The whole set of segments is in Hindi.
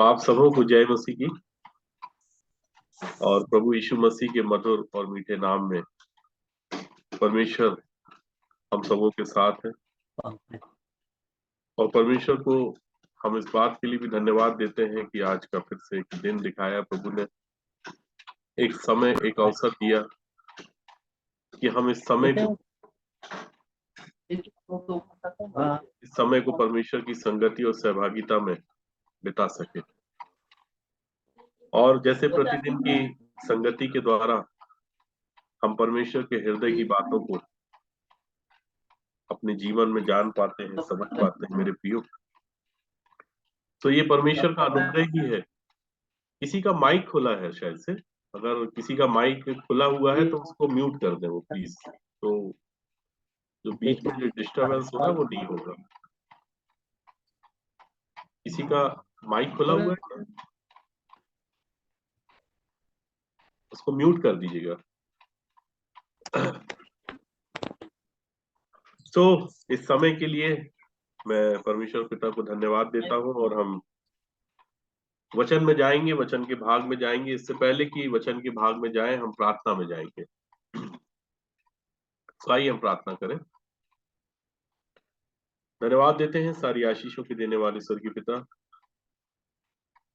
तो आप सबों को जय मसीह की और प्रभु यीशु मसीह के मधुर और मीठे नाम में परमेश्वर हम सबों के साथ है। और परमेश्वर को हम इस बात के लिए भी धन्यवाद देते हैं कि आज का फिर से एक दिन दिखाया प्रभु ने, एक समय, एक अवसर दिया कि हम इस समय को परमेश्वर की संगति और सहभागिता में बिता सके। और जैसे प्रतिदिन की संगति के द्वारा हम परमेश्वर के हृदय की बातों को अपने जीवन में जान पाते हैं, समझ पाते हैं मेरे प्रियो। तो ये परमेश्वर का अनुग्रह ही है। किसी का माइक खुला है शायद से, अगर किसी का माइक खुला हुआ है तो उसको म्यूट कर दें वो प्लीज, तो जो बीच में जो डिस्टरबेंस होगा वो नहीं होगा। किसी का माइक खुला हुआ है उसको म्यूट कर दीजिएगा। तो इस समय के लिए मैं परमेश्वर पिता को धन्यवाद देता हूँ और हम वचन में जाएंगे, वचन के भाग में जाएंगे। इससे पहले कि वचन के भाग में जाएं, हम प्रार्थना में जाएंगे। तो आइए हम प्रार्थना करें। धन्यवाद देते हैं सारी आशीषों की देने वाले स्वर्गीय पिता,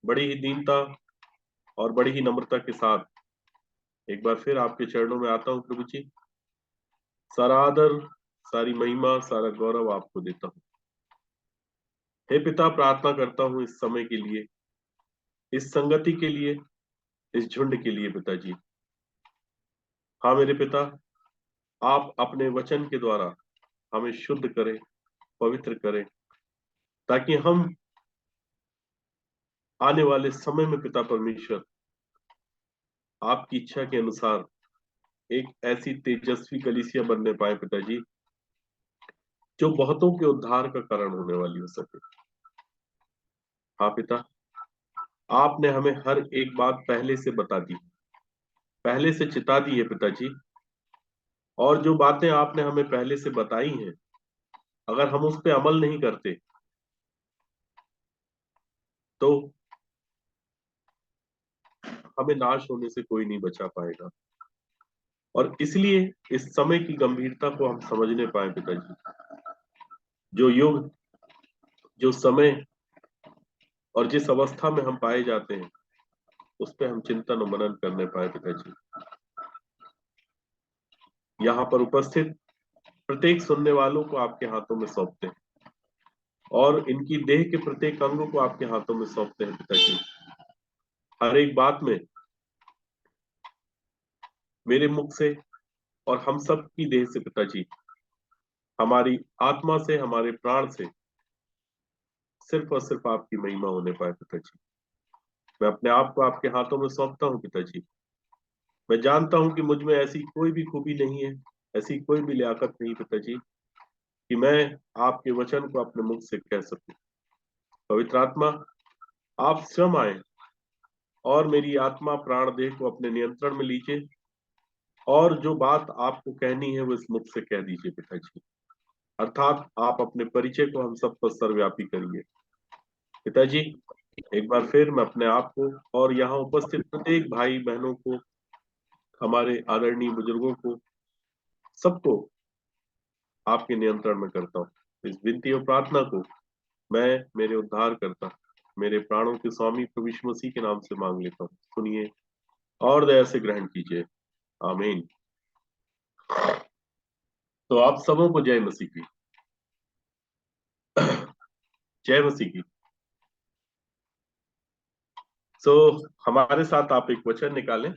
बड़ी ही दीनता और बड़ी ही नम्रता के साथ एक बार फिर आपके चरणों में आता हूँ प्रभु जी। सारा आदर, सारी महिमा, सारा गौरव आपको देता हूँ। हे पिता, प्रार्थना करता हूँ इस समय के लिए, इस संगति के लिए, इस झुंड के लिए पिताजी। हाँ मेरे पिता, आप अपने वचन के द्वारा हमें शुद्ध करें, पवित्र करें, ताकि हम आने वाले समय में पिता परमेश्वर आपकी इच्छा के अनुसार एक ऐसी तेजस्वी कलीसिया बनने पाए पिताजी, जो बहुतों के उद्धार का कारण होने वाली हो सके। हाँ पिता, आपने हमें हर एक बात पहले से बता दी, पहले से चिता दी है पिताजी। और जो बातें आपने हमें पहले से बताई हैं, अगर हम उस पर अमल नहीं करते तो हमें नाश होने से कोई नहीं बचा पाएगा। और इसलिए इस समय की गंभीरता को हम समझने पाए पिताजी, जो युग, जो समय और जिस अवस्था में हम पाए जाते हैं, उस पर हम चिंतन और मनन करने पाए पिताजी। यहाँ पर उपस्थित प्रत्येक सुनने वालों को आपके हाथों में सौंपते हैं और इनकी देह के प्रत्येक अंगों को आपके हाथों में सौंपते हैं पिताजी। हर एक बात में मेरे मुख से और हम सब की देह से पिताजी, हमारी आत्मा से, हमारे प्राण से सिर्फ और सिर्फ आपकी महिमा होने पाए पिताजी। मैं अपने आप को आपके हाथों में सौंपता हूँ पिताजी। मैं जानता हूँ कि मुझ में ऐसी कोई भी खूबी नहीं है, ऐसी कोई भी लियाकत नहीं पिताजी, कि मैं आपके वचन को अपने मुख से कह सकूं। पवित्र आत्मा, आप स्वयं आए और मेरी आत्मा प्राण देह को अपने नियंत्रण में लीजिए, और जो बात आपको कहनी है वो इस मुख से कह दीजिए पिताजी। अर्थात आप अपने परिचय को हम सब पर सर्वव्यापी करिए पिताजी। एक बार फिर मैं अपने आप को और यहाँ उपस्थित प्रत्येक भाई बहनों को, हमारे आदरणीय बुजुर्गों को, सबको आपके नियंत्रण में करता हूँ। इस विनती और प्रार्थना को मैं मेरे उद्धार करता, मेरे प्राणों के स्वामी प्रभु यीशु मसीह के नाम से मांग लेता हूँ। सुनिए और दया से ग्रहण कीजिए। आमीन। तो आप सबों को जय मसीह की। जय मसीह की। सो हमारे साथ आप एक वचन निकालें,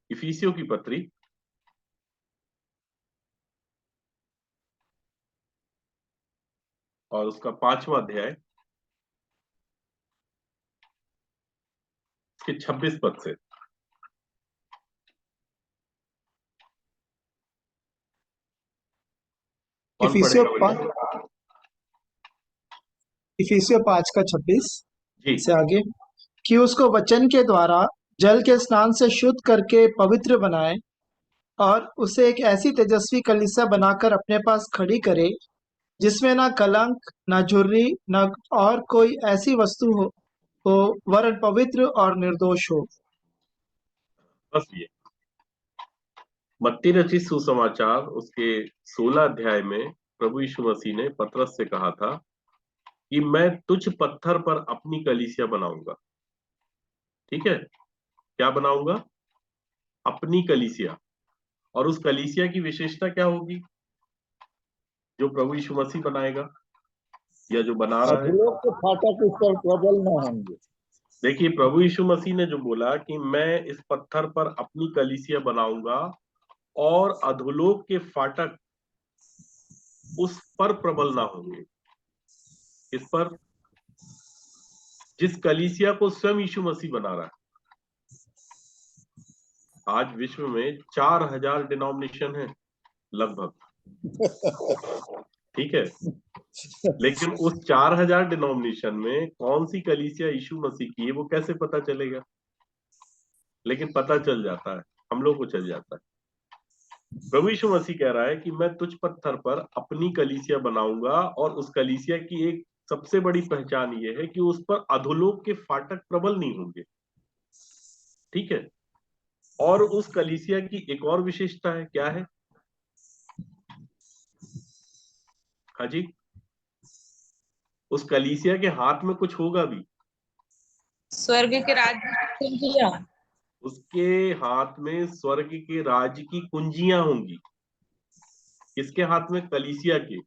इफिसियों की पत्री और उसका 5वां अध्याय, इसके 26 पद से। कौन इफिसियो पढ़ेगा भैया? इफिसियो 5 का 26 जी। से आगे, कि उसको वचन के द्वारा जल के स्नान से शुद्ध करके पवित्र बनाए और उसे एक ऐसी तेजस्वी कलीसिया बनाकर अपने पास खड़ी करे, जिसमें ना कलंक, ना झुर्री, ना और कोई ऐसी वस्तु हो, हो, वरन पवित्र और निर्दोष हो। बस ये मत्ती रचित सुसमाचार उसके 16 अध्याय में प्रभु यीशु मसीह ने पतरस से कहा था कि मैं तुझ पत्थर पर अपनी कलीसिया बनाऊंगा। ठीक है, क्या बनाऊंगा? अपनी कलीसिया। और उस कलीसिया की विशेषता क्या होगी जो प्रभु यीशु मसीह बनाएगा या जो बना रहा है? अधोलोक के फाटक उस पर प्रबल न होंगे। देखिए, प्रभु यीशु मसीह ने जो बोला कि मैं इस पत्थर पर अपनी कलीसिया बनाऊंगा और अधोलोक के फाटक उस पर प्रबल ना होंगे। इस पर, जिस कलीसिया को स्वयं यीशु मसीह बना रहा है। आज विश्व में 4000 डिनोमिनेशन है लगभग। ठीक है, लेकिन उस 4000 डिनोमिनेशन में कौन सी कलीसिया यीशु मसीह की है वो कैसे पता चलेगा? लेकिन पता चल जाता है, हम लोग को चल जाता है। प्रभु यीशु मसीह कह रहा है कि मैं तुझ पत्थर पर अपनी कलीसिया बनाऊंगा और उस कलीसिया की एक सबसे बड़ी पहचान ये है कि उस पर अधोलोक के फाटक प्रबल नहीं होंगे। ठीक है, और उस कलीसिया की एक और विशेषता है, क्या है? हाँ जी, उस कलीसिया के हाथ में कुछ होगा भी। स्वर्ग के राज्य की कुंजियां। उसके हाथ में स्वर्ग के राज्य की कुंजियां होंगी। किसके हाथ में? कलीसिया के।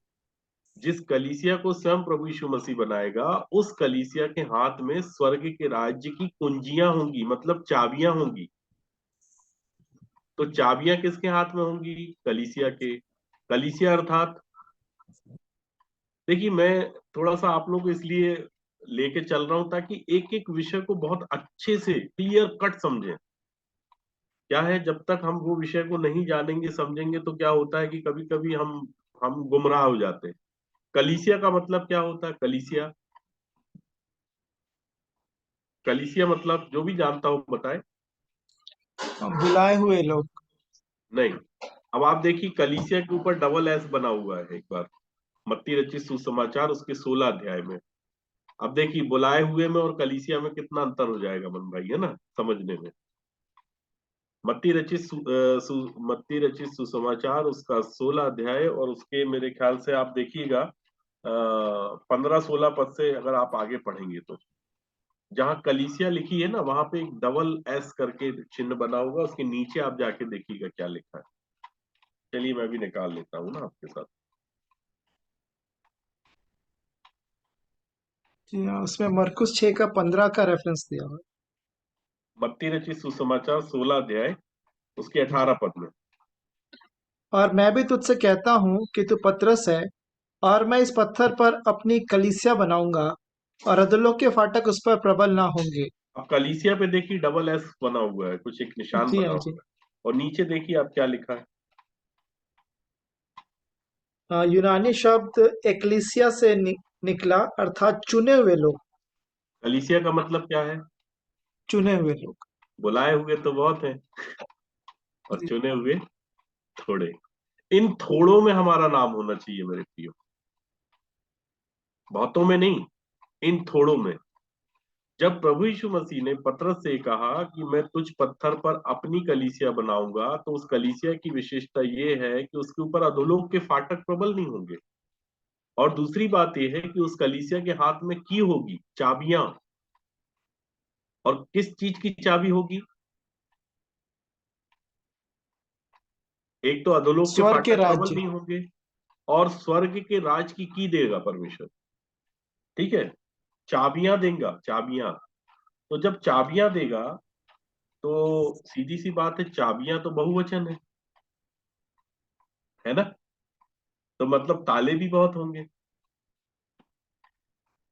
जिस कलीसिया को स्वयं प्रभु यीशु मसीह बनाएगा, उस कलीसिया के हाथ में स्वर्ग के राज्य की कुंजियां होंगी, मतलब चाबियां होंगी। तो चाबियां किसके हाथ में होंगी? कलीसिया के। कलीसिया अर्थात, देखिए मैं थोड़ा सा आप लोग को इसलिए लेके चल रहा हूं ताकि एक एक विषय को बहुत अच्छे से क्लियर कट समझें। क्या है, जब तक हम वो विषय को नहीं जानेंगे समझेंगे तो क्या होता है कि कभी कभी हम गुमराह हो जाते हैं। कलीसिया का मतलब क्या होता है? कलीसिया, कलीसिया मतलब जो भी जानता हो बताए। बुलाए हुए लोग। नहीं, अब आप देखिए कलीसिया के ऊपर डबल एस बना हुआ है एक बार, मत्ती रचित सुसमाचार उसके 16 अध्याय में। अब देखिए बुलाए हुए में और कलीसिया में कितना अंतर हो जाएगा मन भाई, है ना, समझने में। मत्ती रचित सुसमाचार उसका 16 अध्याय और उसके मेरे ख्याल से आप देखिएगा 15-16 पद से अगर आप आगे पढ़ेंगे तो जहां कलीसिया लिखी है ना, वहां पे एक डबल एस करके चिन्ह बना होगा, उसके नीचे आप जाके देखिएगा क्या लिखा है। चलिए मैं भी निकाल लेता हूँ ना आपके साथ। जी हाँ, उसमें मरकुस 6 का 15 का रेफरेंस दिया हुआ मत्ती रचित सुसमाचार 16 अध्याय उसके 18 पद में। है। और मैं भी तुझसे कहता हूँ कि तू पतरस है, और मैं इस पत्थर पर अपनी कलीसिया बनाऊंगा, और अधोलोक के फाटक उस पर प्रबल ना होंगे। अब कलीसिया पे देखिए डबल एस बना हुआ है, कुछ एक निशान जी बना हाँ हुआ जी। है। और नीचे देखिए आप क्या लिखा है। यूनानी शब्द एक्लीसिया से निकला, अर्थात चुने हुए लोग। कलीसिया का मतलब क्या है? चुने हुए लोग। बुलाए हुए तो बहुत है और जी। चुने हुए थोड़े। इन थोड़ों में हमारा नाम होना चाहिए मेरे प्रियो, बहुतों में नहीं, इन थोड़ों में। जब प्रभु यीशु मसीह ने पतरस से कहा कि मैं तुझ पत्थर पर अपनी कलीसिया बनाऊंगा, तो उस कलीसिया की विशेषता ये है कि उसके ऊपर अधोलोक के फाटक प्रबल नहीं होंगे। और दूसरी बात यह है कि उस कलीसिया के हाथ में की होगी चाबियां। और किस चीज की चाबी होगी? एक तो अधोलोक के स्वर्ग के फाटक प्रबल राज्य। नहीं होंगे, और स्वर्ग के राज की देगा परमेश्वर। ठीक है, चाबियां देगा, चाबियां। तो जब चाबियां देगा तो सीधी सी बात है, चाबियां तो बहुवचन है ना, तो मतलब ताले भी बहुत होंगे।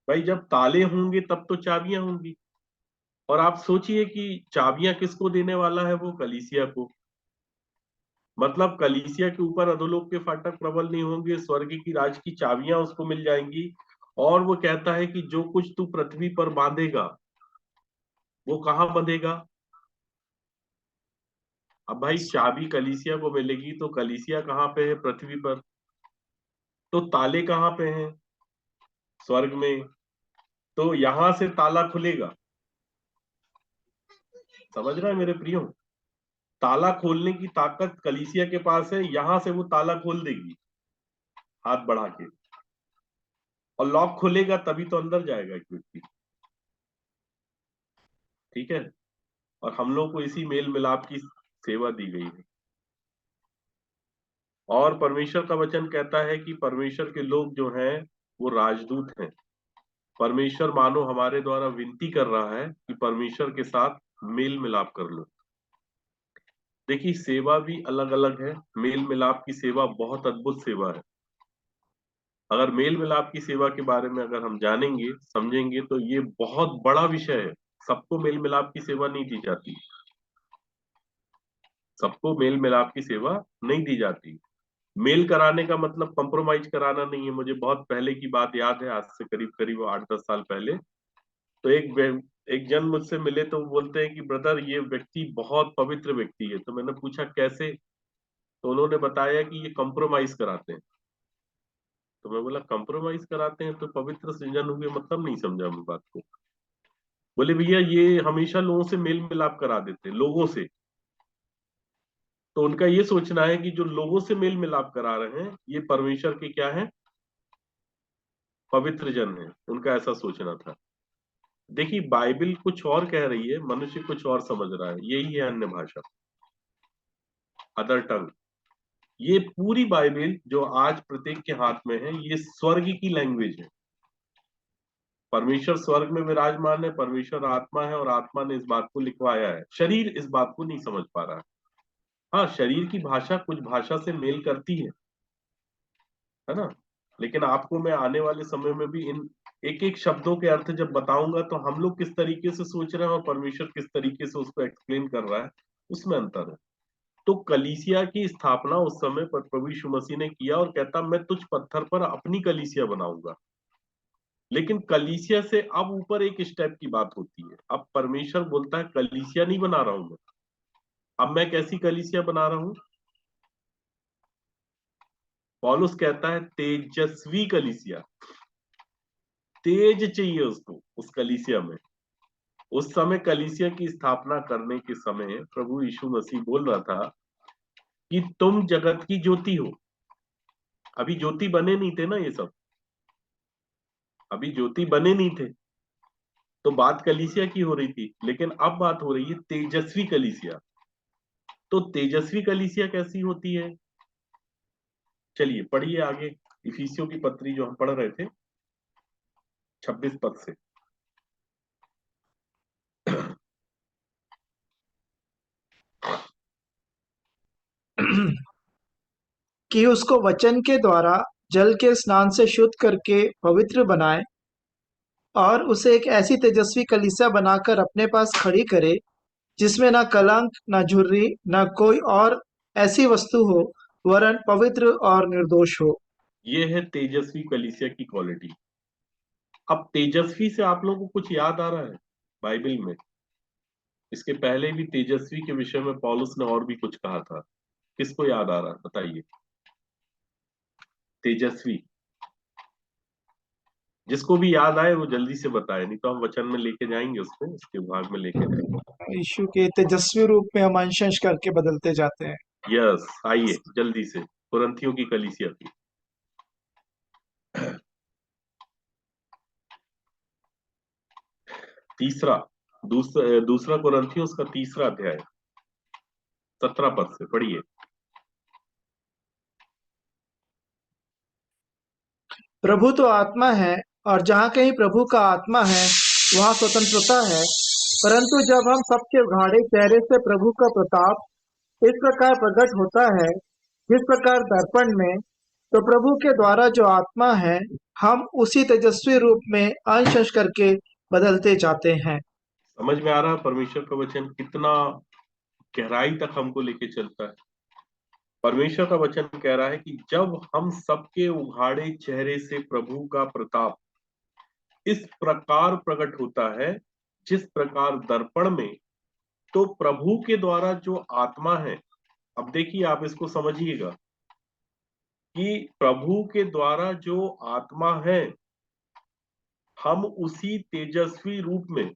भाई जब ताले होंगे तब तो चाबियां होंगी। और आप सोचिए कि चाबियां किसको देने वाला है? वो कलीसिया को। मतलब कलीसिया के ऊपर अधोलोक के फाटक प्रबल नहीं होंगे, स्वर्ग की राज की चाबियां उसको मिल जाएंगी। और वो कहता है कि जो कुछ तू पृथ्वी पर बांधेगा वो कहाँ बंधेगा? अब भाई चाबी कलीसिया को मिलेगी तो कलीसिया कहाँ पे है? पृथ्वी पर। तो ताले कहाँ पे हैं? स्वर्ग में। तो यहां से ताला खुलेगा। समझ रहा है मेरे प्रियो? ताला खोलने की ताकत कलीसिया के पास है, यहां से वो ताला खोल देगी हाथ बढ़ा के, और लॉक खुलेगा तभी तो अंदर जाएगा एक व्यक्ति। ठीक है, और हम लोग को इसी मेल मिलाप की सेवा दी गई है। और परमेश्वर का वचन कहता है कि परमेश्वर के लोग जो हैं वो राजदूत हैं। परमेश्वर मानो हमारे द्वारा विनती कर रहा है कि परमेश्वर के साथ मेल मिलाप कर लो। देखिए, सेवा भी अलग अलग है। मेल मिलाप की सेवा बहुत अद्भुत सेवा है। अगर मेल मिलाप की सेवा के बारे में अगर हम जानेंगे समझेंगे तो ये बहुत बड़ा विषय है। सबको मेल मिलाप की सेवा नहीं दी जाती, सबको मेल मिलाप की सेवा नहीं दी जाती। मेल कराने का मतलब कॉम्प्रोमाइज कराना नहीं है। मुझे बहुत पहले की बात याद है, आज से करीब करीब 8-10 साल पहले। तो एक जन मुझसे मिले तो वो बोलते हैं कि ब्रदर ये व्यक्ति बहुत पवित्र व्यक्ति है। तो मैंने पूछा कैसे? तो उन्होंने बताया कि ये कॉम्प्रोमाइज कराते हैं। तो मैं बोला कॉम्प्रोमाइज कराते हैं तो पवित्र सृजन हुए, मतलब नहीं समझा मैं बात को। बोले भैया ये हमेशा लोगों से मेल मिलाप करा देते हैं, लोगों से। तो उनका ये सोचना है कि जो लोगों से मेल मिलाप करा रहे हैं ये परमेश्वर के क्या है, पवित्र जन है। उनका ऐसा सोचना था। देखिए, बाइबल कुछ और कह रही है, मनुष्य कुछ और समझ रहा है। यही है अन्य भाषा, अदर टंग। ये पूरी बाइबल जो आज प्रत्येक के हाथ में है ये स्वर्ग की लैंग्वेज है। परमेश्वर स्वर्ग में विराजमान है, परमेश्वर आत्मा है, और आत्मा ने इस बात को लिखवाया है। शरीर इस बात को नहीं समझ पा रहा है। हाँ, शरीर की भाषा कुछ भाषा से मेल करती है ना। लेकिन आपको मैं आने वाले समय में भी इन एक एक शब्दों के अर्थ जब बताऊंगा तो हम लोग किस तरीके से सोच रहे हैं और परमेश्वर किस तरीके से उसको एक्सप्लेन कर रहा है, उसमें अंतर है। तो कलीसिया की स्थापना उस समय पर प्रभु यीशु मसीह ने किया और कहता मैं तुझ पत्थर पर अपनी कलीसिया बनाऊंगा। लेकिन कलीसिया से अब ऊपर एक स्टेप की बात होती है। अब परमेश्वर बोलता है कलीसिया नहीं बना रहा हूं मैं। अब मैं कैसी कलीसिया बना रहा हूं? पौलुस कहता है तेजस्वी कलीसिया। तेज चाहिए उसको उस कलीसिया में। उस समय कलीसिया की स्थापना करने के समय प्रभु यीशु मसीह बोल रहा था कि तुम जगत की ज्योति हो। अभी ज्योति बने नहीं थे ना ये सब, अभी ज्योति बने नहीं थे। तो बात कलीसिया की हो रही थी, लेकिन अब बात हो रही है तेजस्वी कलीसिया। तो तेजस्वी कलीसिया कैसी होती है? चलिए पढ़िए आगे, इफिसियों की पत्री जो हम पढ़ रहे थे 26 पद से। कि उसको वचन के द्वारा जल के स्नान से शुद्ध करके पवित्र बनाए और उसे एक ऐसी तेजस्वी कलीसिया बनाकर अपने पास खड़ी करे जिसमें ना कलंक, ना झुर्री, ना कोई और ऐसी वस्तु हो, वरन पवित्र और निर्दोष हो। ये है तेजस्वी कलीसिया की क्वालिटी। अब तेजस्वी से आप लोगों को कुछ याद आ रहा है बाइबल में? इसके पहले भी तेजस्वी के विषय में पौलुस ने और भी कुछ कहा था। किसको याद आ रहा है बताइए? तेजस्वी जिसको भी याद आए वो जल्दी से बताए, नहीं तो हम वचन में लेके जाएंगे, उसको उसके भाग में लेके जाएंगे। यीशु के तेजस्वी रूप में हम अंश अंश करके बदलते जाते हैं। यस, आइए जल्दी से कुरिन्थियों की कलीसिया की दूसरा कुरिन्थियों उसका 3 अध्याय 17 पद से पढ़िए। प्रभु तो आत्मा है और जहाँ कहीं प्रभु का आत्मा है वहाँ स्वतंत्रता है। परंतु जब हम सबके उघाड़े चेहरे से प्रभु का प्रताप इस प्रकार प्रकट होता है जिस प्रकार दर्पण में, तो प्रभु के द्वारा जो आत्मा है हम उसी तेजस्वी रूप में अंश अंश करके बदलते जाते हैं। समझ में आ रहा है परमेश्वर का वचन कितना गहराई तक हमको लेके चलता है? परमेश्वर का वचन कह रहा है कि जब हम सबके उघाड़े चेहरे से प्रभु का प्रताप इस प्रकार प्रकट होता है जिस प्रकार दर्पण में, तो प्रभु के द्वारा जो आत्मा है। अब देखिए आप इसको समझिएगा कि प्रभु के द्वारा जो आत्मा है हम उसी तेजस्वी रूप में,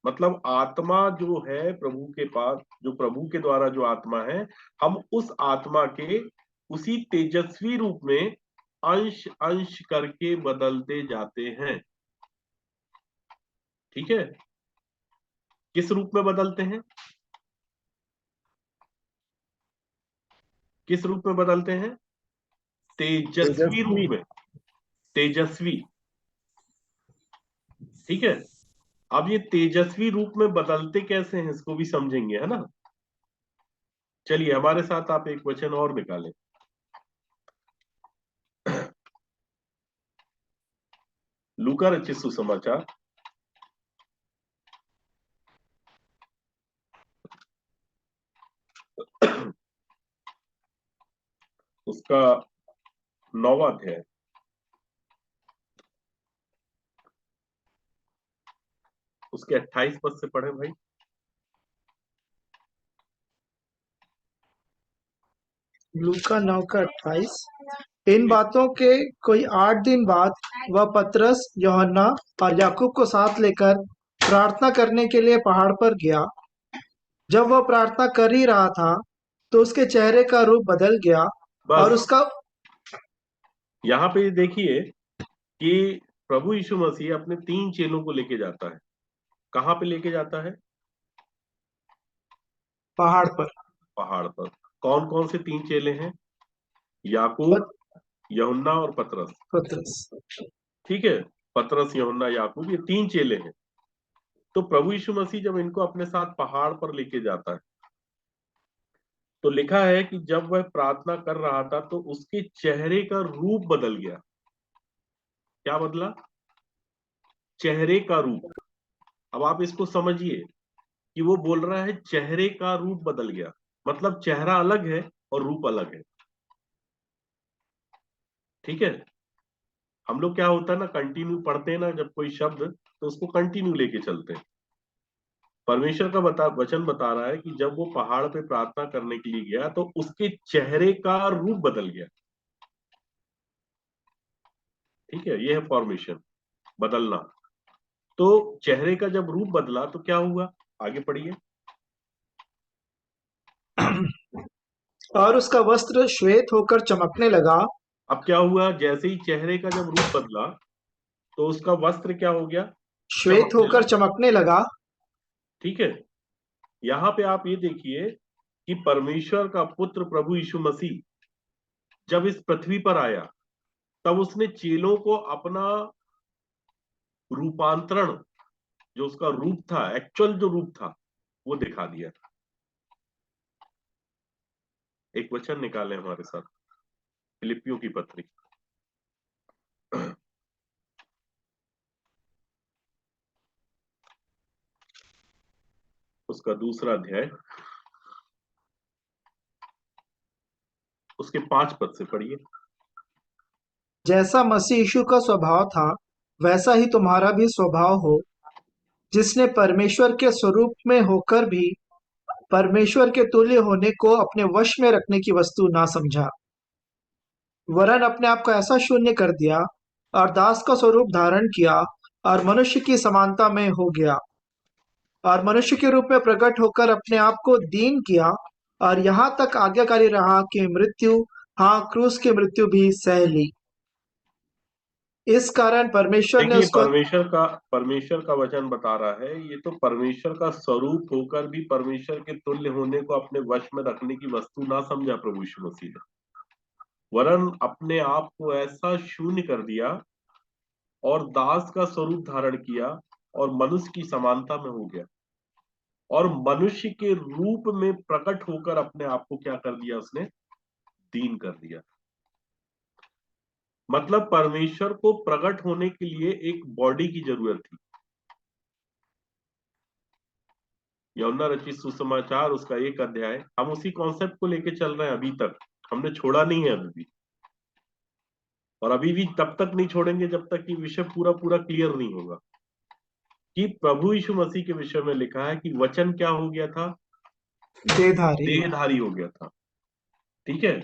मतलब आत्मा जो है प्रभु के पास, जो प्रभु के द्वारा जो आत्मा है, हम उस आत्मा के उसी तेजस्वी रूप में अंश अंश करके बदलते जाते हैं। ठीक है, किस रूप में बदलते हैं? किस रूप में बदलते हैं? तेजस्वी रूप तेजस्वी। में। तेजस्वी। ठीक है, अब ये तेजस्वी रूप में बदलते कैसे हैं इसको भी समझेंगे, है ना। चलिए हमारे साथ आप एक वचन और निकालें। लूका रचित सुसमाचार उसका 9वां अध्याय, उसके 28 पद से पढ़े भाई। लूका 9 का 28। इन बातों के कोई 8 दिन बाद वह पतरस, यूहन्ना और याकूब को साथ लेकर प्रार्थना करने के लिए पहाड़ पर गया। जब वह प्रार्थना कर ही रहा था तो उसके चेहरे का रूप बदल गया और बस उसका यहाँ पे देखिए कि प्रभु यीशु मसीह अपने 3 चेलों को लेके जाता है। कहाँ पे लेके जाता है? पहाड़ पर पहाड़ पर। कौन कौन से 3 चेले हैं? याकूब, यूहन्ना और पतरस। पतरस। ठीक है, पतरस, यूहन्ना, याकूब, ये 3 चेले हैं। तो प्रभु यीशु मसीह जब इनको अपने साथ पहाड़ पर लेके जाता है तो लिखा है कि जब वह प्रार्थना कर रहा था तो उसके चेहरे का रूप बदल गया। क्या बदला? चेहरे का रूप। अब आप इसको समझिए कि वो बोल रहा है चेहरे का रूप बदल गया, मतलब चेहरा अलग है और रूप अलग है। ठीक है, हम लोग क्या होता है ना, कंटिन्यू पढ़ते हैं ना जब कोई शब्द, तो उसको कंटिन्यू लेके चलते हैं। परमेश्वर का वचन बता रहा है कि जब वो पहाड़ पे प्रार्थना करने के लिए गया तो उसके चेहरे का रूप बदल गया। ठीक है, ये है फॉर्मेशन, बदलना। तो चेहरे का जब रूप बदला तो क्या हुआ? आगे पढ़िए। और उसका वस्त्र श्वेत होकर चमकने लगा। अब क्या हुआ? जैसे ही चेहरे का जब रूप बदला तो उसका वस्त्र क्या हो गया? श्वेत चमकने होकर लगा। चमकने लगा। ठीक है, यहां पे आप ये देखिए कि परमेश्वर का पुत्र प्रभु यीशु मसीह जब इस पृथ्वी पर आया तब उसने चेलों को अपना रूपांतरण, जो उसका रूप था, एक्चुअल जो रूप था, वो दिखा दिया। एक वचन निकाले हमारे साथ, फिलिपियों की पत्री उसका 2रा अध्याय, उसके 5 पद से पढ़िए। जैसा मसीह यीशु का स्वभाव था वैसा ही तुम्हारा भी स्वभाव हो, जिसने परमेश्वर के स्वरूप में होकर भी परमेश्वर के तुल्य होने को अपने वश में रखने की वस्तु ना समझा, वरन अपने आप को ऐसा शून्य कर दिया और दास का स्वरूप धारण किया और मनुष्य की समानता में हो गया और मनुष्य के रूप में प्रकट होकर अपने आप को दीन किया और यहाँ तक आज्ञाकारी रहा कि मृत्यु, हाँ क्रूस की मृत्यु भी सह ली। इस कारण परमेश्वर ने देखिए उसको परमेश्वर का वचन बता रहा है, ये तो परमेश्वर का स्वरूप होकर भी परमेश्वर के तुल्य होने को अपने वश में रखने की वस्तु ना समझा प्रभु यीशु मसीह ने, वरन अपने आप को ऐसा शून्य कर दिया और दास का स्वरूप धारण किया और मनुष्य की समानता में हो गया और मनुष्य के रूप में प्रकट होकर अपने आप को क्या कर दिया? उसने दीन कर दिया। मतलब परमेश्वर को प्रकट होने के लिए एक बॉडी की जरूरत थी। यूहन्ना रचित सुसमाचार उसका 1 अध्याय, हम उसी कॉन्सेप्ट को लेके चल रहे हैं अभी तक, हमने छोड़ा नहीं है अभी भी, और अभी भी तब तक नहीं छोड़ेंगे जब तक कि विषय पूरा पूरा क्लियर नहीं होगा कि प्रभु यीशु मसीह के विषय में लिखा है कि वचन क्या हो गया था? देहधारी। देहधारी हो गया था। ठीक है,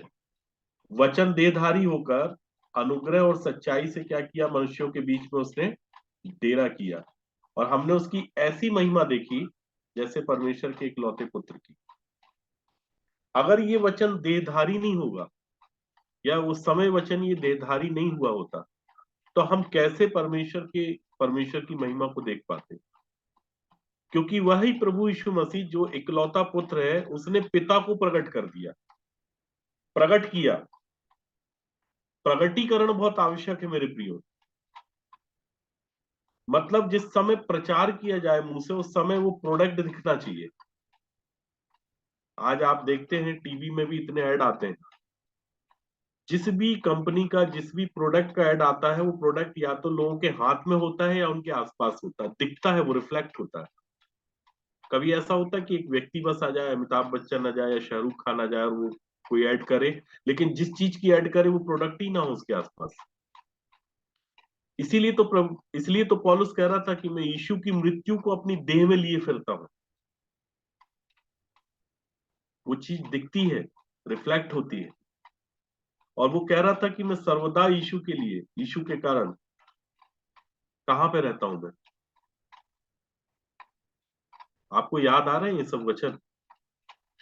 वचन देहधारी होकर अनुग्रह और सच्चाई से क्या किया? मनुष्यों के बीच में उसने डेरा किया और हमने उसकी ऐसी महिमा देखी जैसे परमेश्वर के इकलौते पुत्र की। अगर ये वचन देहधारी नहीं होगा या उस समय वचन ये देहधारी नहीं हुआ होता तो हम कैसे परमेश्वर की महिमा को देख पाते? क्योंकि वही प्रभु यीशु मसीह जो इकलौता पुत्र है उसने पिता को प्रकट कर दिया, प्रकट किया। प्रगटीकरण बहुत आवश्यक है मेरे प्रियो। मतलब जिस समय प्रचार किया जाए मुंह से उस समय वो प्रोडक्ट दिखना चाहिए। आज आप देखते हैं टीवी में भी इतने ऐड आते हैं, जिस भी कंपनी का जिस भी प्रोडक्ट का ऐड आता है वो प्रोडक्ट या तो लोगों के हाथ में होता है या उनके आसपास होता है, दिखता है, वो रिफ्लेक्ट होता है। कभी ऐसा होता है कि एक व्यक्ति बस आ जाए, अमिताभ बच्चन आ जाए या शाहरुख खान आ जाए और वो कोई ऐड करे, लेकिन जिस चीज की ऐड करे वो प्रोडक्ट ही ना हो उसके आसपास। इसलिए तो पौलुस कह रहा था कि मैं यीशु की मृत्यु को अपनी देह में लिए फिरता हूं। वो चीज दिखती है, रिफ्लेक्ट होती है। और वो कह रहा था कि मैं सर्वदा यीशु के लिए, यीशु के कारण कहां पे रहता हूं मैं। आपको याद आ रहे हैं ये सब वचन?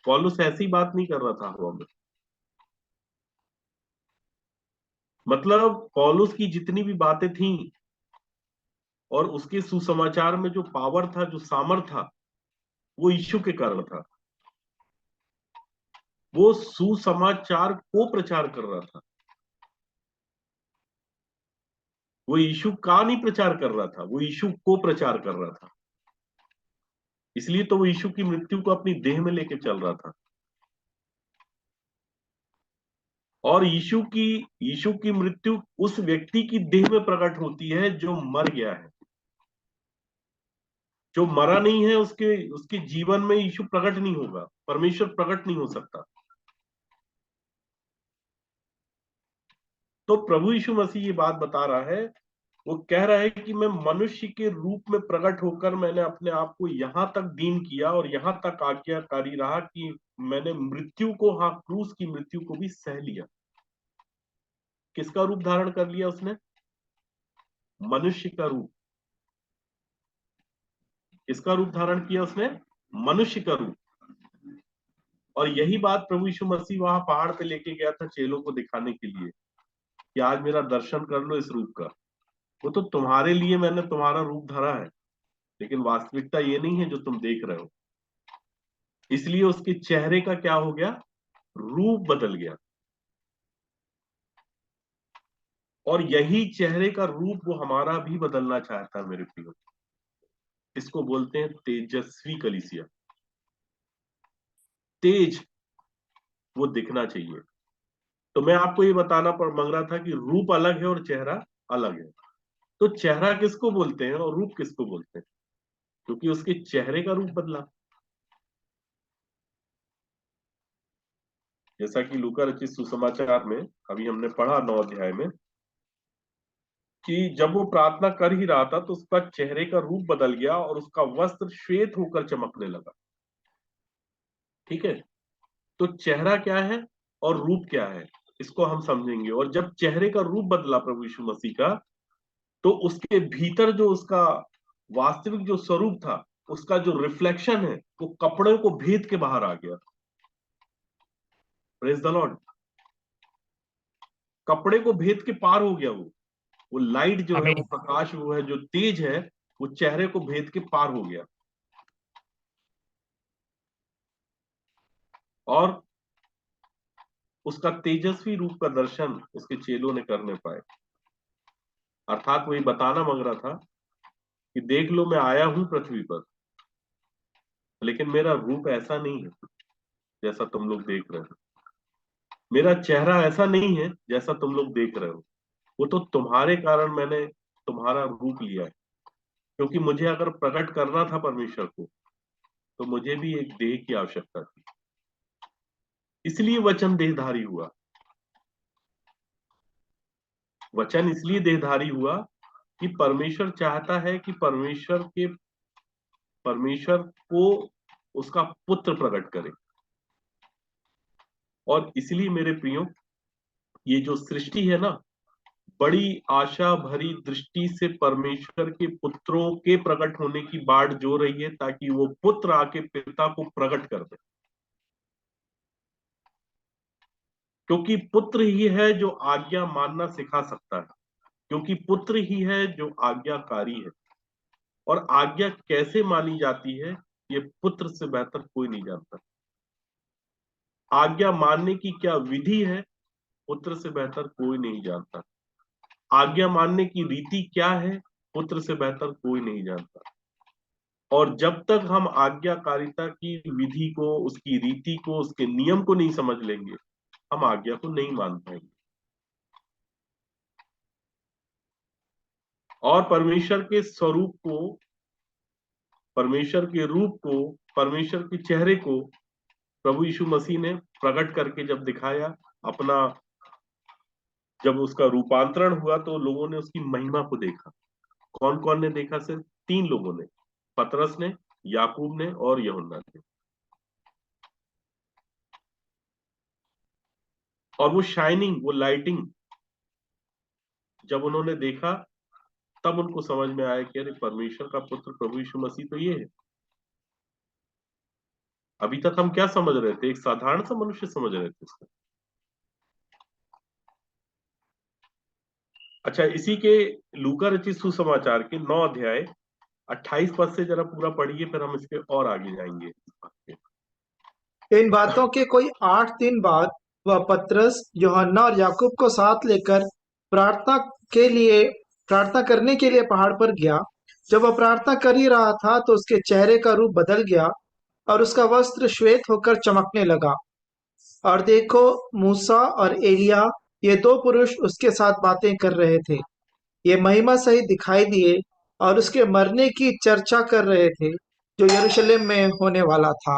पौलुस ऐसी बात नहीं कर रहा था हवा में। मतलब पौलुस की जितनी भी बातें थी और उसके सुसमाचार में जो पावर था, जो सामर्थ था, वो यीशु के कारण था। वो सुसमाचार को प्रचार कर रहा था, वो यीशु का नहीं प्रचार कर रहा था, वो यीशु को प्रचार कर रहा था। इसलिए तो वो यीशु की मृत्यु को अपनी देह में लेके चल रहा था। और यीशु की मृत्यु उस व्यक्ति की देह में प्रकट होती है जो मर गया है। जो मरा नहीं है उसके उसके जीवन में यीशु प्रकट नहीं होगा, परमेश्वर प्रकट नहीं हो सकता। तो प्रभु यीशु मसीह ये बात बता रहा है, वो कह रहा है कि मैं मनुष्य के रूप में प्रकट होकर मैंने अपने आप को यहां तक दीन किया और यहां तक आज्ञाकारी रहा कि मैंने मृत्यु को, हाँ, क्रूस की मृत्यु को भी सह लिया। किसका रूप धारण कर लिया उसने? मनुष्य का रूप। किसका रूप धारण किया उसने? मनुष्य का रूप। और यही बात प्रभु यीशु मसीह वहां पहाड़ पे लेके गया था चेलों को दिखाने के लिए कि आज मेरा दर्शन कर लो इस रूप का। वो तो तुम्हारे लिए मैंने तुम्हारा रूप धरा है, लेकिन वास्तविकता ये नहीं है जो तुम देख रहे हो। इसलिए उसके चेहरे का क्या हो गया? रूप बदल गया। और यही चेहरे का रूप वो हमारा भी बदलना चाहता है मेरे प्रियो। इसको बोलते हैं तेजस्वी कलीसिया। तेज वो दिखना चाहिए। तो मैं आपको ये बताना पर मांग रहा था कि रूप अलग है और चेहरा अलग है। तो चेहरा किसको बोलते हैं और रूप किसको बोलते हैं? क्योंकि उसके चेहरे का रूप बदला। जैसा कि लूका रचित सुसमाचार में अभी हमने पढ़ा 9 अध्याय में कि जब वो प्रार्थना कर ही रहा था तो उसका चेहरे का रूप बदल गया और उसका वस्त्र श्वेत होकर चमकने लगा। ठीक है? तो चेहरा क्या है और रूप क्या है, इसको हम समझेंगे। और जब चेहरे का रूप बदला प्रभु यीशु मसीह का, तो उसके भीतर जो उसका वास्तविक जो स्वरूप था, उसका जो रिफ्लेक्शन है, वो कपड़े को भेद के बाहर आ गया। Praise the Lord. कपड़े को भेद के पार हो गया। वो लाइट जो है, वो प्रकाश, वो है जो तेज है, वो चेहरे को भेद के पार हो गया। और उसका तेजस्वी रूप का दर्शन उसके चेलों ने कर नहीं पाए। अर्थात वही बताना मांग रहा था कि देख लो मैं आया हूं पृथ्वी पर, लेकिन मेरा रूप ऐसा नहीं है जैसा तुम लोग देख रहे हो। मेरा चेहरा ऐसा नहीं है जैसा तुम लोग देख रहे हो। वो तो तुम्हारे कारण मैंने तुम्हारा रूप लिया है। क्योंकि मुझे अगर प्रकट करना था परमेश्वर को, तो मुझे भी एक देह की आवश्यकता थी। इसलिए वचन देहधारी हुआ। वचन इसलिए देहधारी हुआ कि परमेश्वर चाहता है कि परमेश्वर को उसका पुत्र प्रकट करे। और इसलिए मेरे प्रियो, ये जो सृष्टि है ना, बड़ी आशा भरी दृष्टि से परमेश्वर के पुत्रों के प्रकट होने की बाट जो रही है, ताकि वो पुत्र आके पिता को प्रकट कर दे। क्योंकि पुत्र ही है जो आज्ञा मानना सिखा सकता है, क्योंकि पुत्र ही है जो आज्ञाकारी है। और आज्ञा कैसे मानी जाती है, ये पुत्र से बेहतर कोई नहीं जानता। आज्ञा मानने की क्या विधि है, पुत्र से बेहतर कोई नहीं जानता। आज्ञा मानने की रीति क्या है, पुत्र से बेहतर कोई नहीं जानता। और जब तक हम आज्ञाकारिता की विधि को, उसकी रीति को, उसके नियम को नहीं समझ लेंगे, हम आज्ञा को नहीं मान पाएंगे। और परमेश्वर के स्वरूप को, परमेश्वर के रूप को, परमेश्वर के चेहरे को प्रभु यीशु मसीह ने प्रकट करके जब दिखाया, अपना जब उसका रूपांतरण हुआ, तो लोगों ने उसकी महिमा को देखा। कौन कौन ने देखा? सिर्फ 3 लोगों ने, पतरस ने, याकूब ने और यूहन्ना ने। और वो शाइनिंग, वो लाइटिंग जब उन्होंने देखा, तब उनको समझ में आया कि अरे परमेश्वर का पुत्र प्रभु यीशु मसीह तो ये है। अभी तक हम क्या समझ रहे थे? एक साधारण सा मनुष्य समझ रहे थे उसको। अच्छा, इसी के लूका रचित सुसमाचार के 9 अध्याय 28 पद से जरा पूरा पढ़िए, फिर हम इसके और आगे जाएंगे। इन बातों के कोई 8 दिन बाद वह पतरस, यूहन्ना और याकूब को साथ लेकर प्रार्थना प्रार्थना करने के लिए पहाड़ पर गया। जब वह प्रार्थना कर ही रहा था तो उसके चेहरे का रूप बदल गया और उसका वस्त्र श्वेत होकर चमकने लगा। और देखो, मूसा और एलिया, ये 2 पुरुष उसके साथ बातें कर रहे थे। ये महिमा सहित दिखाई दिए और उसके मरने की चर्चा कर रहे थे, जो यरूशलेम में होने वाला था।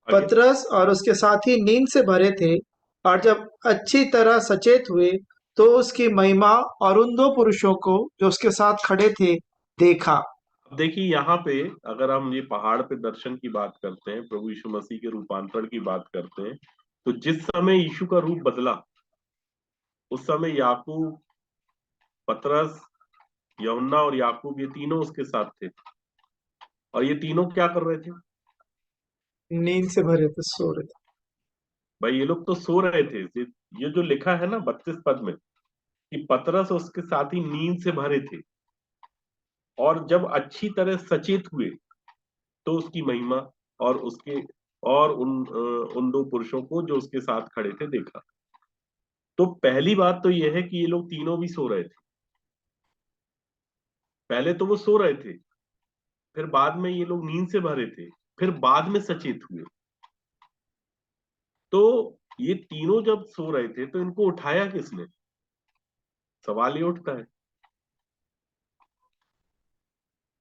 आगे। पतरस और उसके साथी नींद से भरे थे, और जब अच्छी तरह सचेत हुए तो उसकी महिमा और उन 2 पुरुषों को जो उसके साथ खड़े थे देखा। अब देखिए, यहाँ पे अगर हम ये पहाड़ पे दर्शन की बात करते हैं, प्रभु यीशु मसीह के रूपांतरण की बात करते हैं, तो जिस समय यीशु का रूप बदला, उस समय याकूब, पतरस, यूहन्ना और याकूब, ये तीनों उसके साथ थे। और ये तीनों क्या कर रहे थे? नींद से भरे थे, सो रहे थे। भाई, ये लोग तो सो रहे थे। ये जो लिखा है ना 32 पद में, कि पतरस और उसके साथ ही नींद से भरे थे, और जब अच्छी तरह सचेत हुए तो उसकी महिमा और उसके और उन 2 पुरुषों को जो उसके साथ खड़े थे देखा। तो पहली बात तो यह है कि ये लोग तीनों भी सो रहे थे। पहले तो वो सो रहे थे, फिर बाद में ये लोग नींद से भरे थे, फिर बाद में सचेत हुए। तो ये तीनों जब सो रहे थे तो इनको उठाया किसने? सवाल ये उठता है।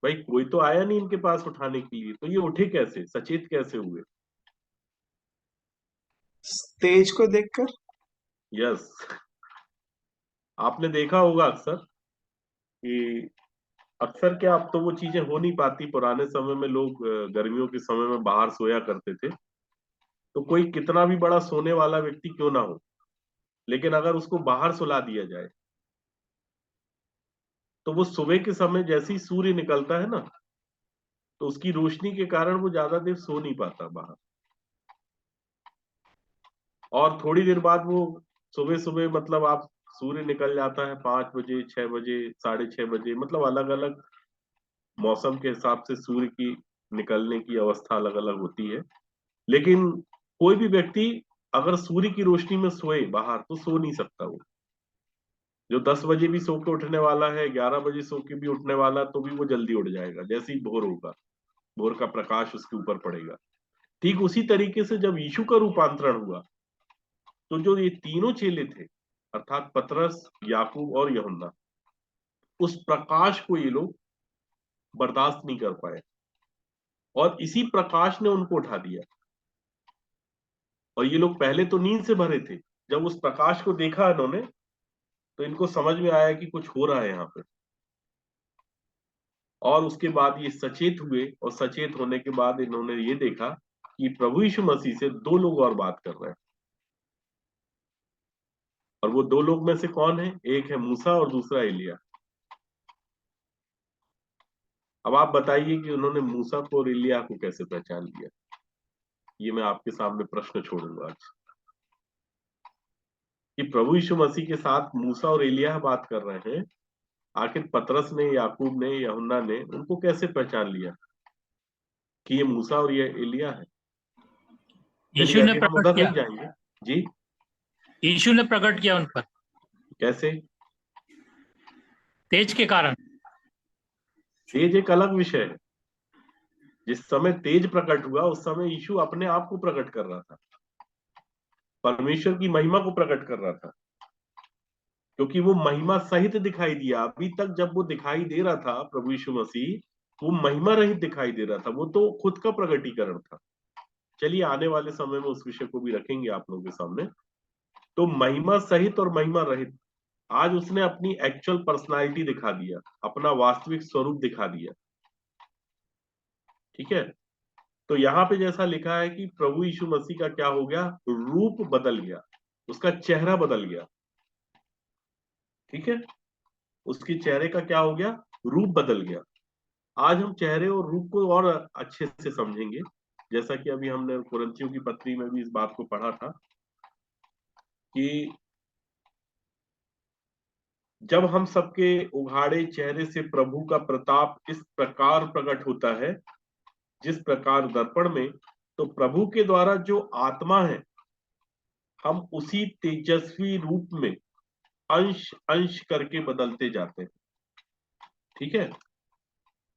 भाई, कोई तो आया नहीं इनके पास उठाने के लिए, तो ये उठे कैसे, सचेत कैसे हुए? तेज को देखकर। यस। आपने देखा होगा अक्सर कि अक्सर क्या, अब तो वो चीजें हो नहीं पाती। पुराने समय में लोग गर्मियों के समय में बाहर सोया करते थे। तो कोई कितना भी बड़ा सोने वाला व्यक्ति क्यों ना हो, लेकिन अगर उसको बाहर सुला दिया जाए, तो वो सुबह के समय जैसे ही सूर्य निकलता है ना, तो उसकी रोशनी के कारण वो ज्यादा देर सो नहीं पाता बाहर। और थोड़ी देर बाद वो सुबह सुबह, मतलब आप, सूर्य निकल जाता है 5 बजे, 6 बजे, 6:30 बजे, मतलब अलग अलग मौसम के हिसाब से सूर्य की निकलने की अवस्था अलग अलग होती है। लेकिन कोई भी व्यक्ति अगर सूर्य की रोशनी में सोए बाहर, तो सो नहीं सकता। वो जो 10 बजे भी सो के उठने वाला है, 11 बजे सो के भी उठने वाला, तो भी वो जल्दी उठ जाएगा जैसे ही भोर होगा, भोर का प्रकाश उसके ऊपर पड़ेगा। ठीक उसी तरीके से जब यीशु का रूपांतरण हुआ, तो जो ये तीनों चेले थे, अर्थात पतरस, याकूब और यूहन्ना, उस प्रकाश को ये लोग बर्दाश्त नहीं कर पाए, और इसी प्रकाश ने उनको उठा दिया। और ये लोग पहले तो नींद से भरे थे, जब उस प्रकाश को देखा इन्होंने, तो इनको समझ में आया कि कुछ हो रहा है यहाँ पे। और उसके बाद ये सचेत हुए, और सचेत होने के बाद इन्होंने ये देखा कि प्रभु यीशु मसीह से 2 लोग और बात कर रहे हैं। और वो दो लोग में से कौन है? एक है मूसा और दूसरा एलिया। अब आप बताइए कि उन्होंने मूसा को और एलिया को कैसे पहचान लिया? ये मैं आपके सामने प्रश्न छोड़ूंगा आज कि प्रभु यीशु मसीह के साथ मूसा और एलिया बात कर रहे हैं, आखिर पतरस ने, याकूब ने, यूहन्ना ने उनको कैसे पहचान लिया कि ये मूसा और ये एलिया है? यीशु चलिए ने अभी हम प्रकट उधर किया, नहीं जाएंगे जी। यीशु ने प्रकट किया उन पर कैसे? तेज के कारण। तेज एक अलग विषय है। जिस समय तेज प्रकट हुआ उस समय यीशु अपने आप को प्रकट कर रहा था, परमेश्वर की महिमा को प्रकट कर रहा था, क्योंकि वो महिमा सहित दिखाई दिया। अभी तक जब वो दिखाई दे रहा था प्रभु यीशु मसीह, वो महिमा रहित दिखाई दे रहा था, वो तो खुद का प्रकटीकरण था। चलिए आने वाले समय में उस विषय को भी रखेंगे आप लोगों के सामने। तो महिमा सहित और महिमा रहित, आज उसने अपनी एक्चुअल पर्सनालिटी दिखा दिया, अपना वास्तविक स्वरूप दिखा दिया। ठीक है, तो यहाँ पे जैसा लिखा है कि प्रभु यीशु मसीह का क्या हो गया? रूप बदल गया, उसका चेहरा बदल गया। ठीक है, उसके चेहरे का क्या हो गया? रूप बदल गया। आज हम चेहरे और रूप को और अच्छे से समझेंगे, जैसा कि अभी हमने कुरिन्थियों की पत्री में भी इस बात को पढ़ा था कि जब हम सबके उघाड़े चेहरे से प्रभु का प्रताप इस प्रकार प्रकट होता है जिस प्रकार दर्पण में, तो प्रभु के द्वारा जो आत्मा है, हम उसी तेजस्वी रूप में अंश अंश करके बदलते जाते हैं। ठीक है,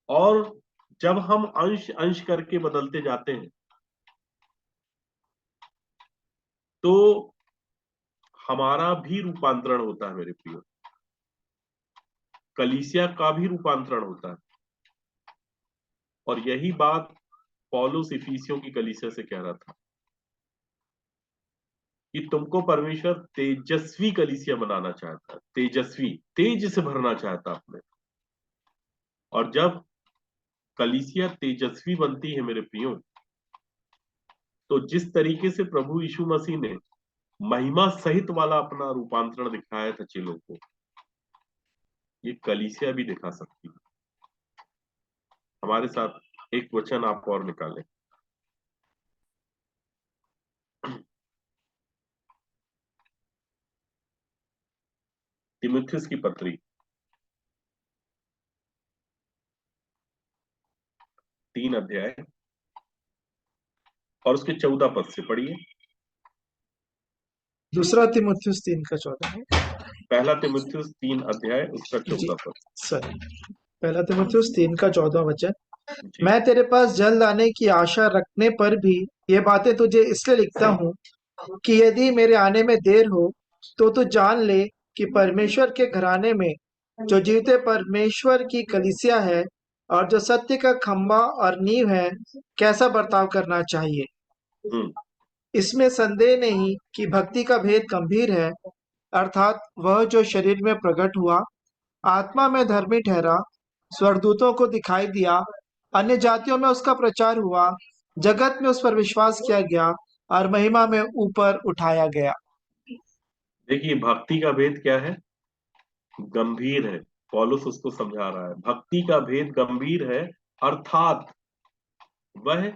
और जब हम अंश अंश करके बदलते जाते हैं तो हमारा भी रूपांतरण होता है मेरे प्रियो, कलीसिया का भी रूपांतरण होता है। और यही बात पौलुस इफिसियों की कलीसिया से कह रहा था कि तुमको परमेश्वर तेजस्वी कलीसिया बनाना चाहता है, तेजस्वी, तेज से भरना चाहता अपने। और जब कलीसिया तेजस्वी बनती है मेरे प्रियो, तो जिस तरीके से प्रभु यीशु मसीह ने महिमा सहित वाला अपना रूपांतरण दिखाया था चेलों को, ये कलीसिया भी दिखा सकती है। हमारे साथ एक वचन आप और निकालें। तीमुथियुस की पत्री 3 अध्याय और उसके 14 पद से पढ़िए। दूसरा तीमुथियुस 3:14 है। पहला तीमुथियुस 3 अध्याय उसका जी 14 पद। सर, पहला तीमुथियुस 3:14 वचन। जी मैं तेरे पास जल्द आने की आशा रखने पर भी ये बातें तुझे इसलिए लिखता हूँ कि यदि मेरे आने में देर हो तो तू जान ले कि परमेश्वर के घराने में जो जीवते परमेश्वर की कलीसिया है और जो सत्य का खंभा और नींव है, कैसा बर्ताव करना चाहिए। हम्म इसमें संदेह नहीं कि भक्ति का भेद गंभीर है, अर्थात वह जो शरीर में प्रकट हुआ, आत्मा में धर्मी ठहरा, स्वर्गदूतों को दिखाई दिया, अन्य जातियों में उसका प्रचार हुआ, जगत में उस पर विश्वास किया गया और महिमा में ऊपर उठाया गया। देखिए, भक्ति का भेद क्या है? गंभीर है। पौलुस उसको समझा रहा है, भक्ति का भेद गंभीर है, अर्थात वह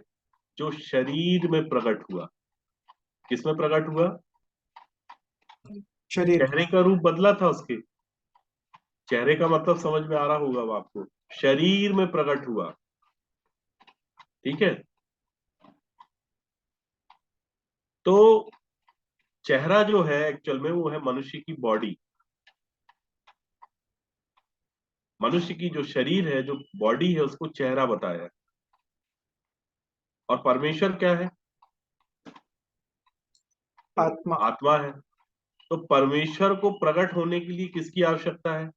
जो शरीर में प्रकट हुआ। किसमें प्रकट हुआ? शरीर चेहरे का रूप बदला था उसके। चेहरे का मतलब समझ में आ रहा होगा अब आपको, शरीर में प्रकट हुआ। ठीक है, तो चेहरा जो है एक्चुअल में वो है मनुष्य की बॉडी, मनुष्य की जो शरीर है, जो बॉडी है, उसको चेहरा बताया है। और परमेश्वर क्या है? आत्मा। आत्मा है। तो परमेश्वर को प्रकट होने के लिए किसकी आवश्यकता है?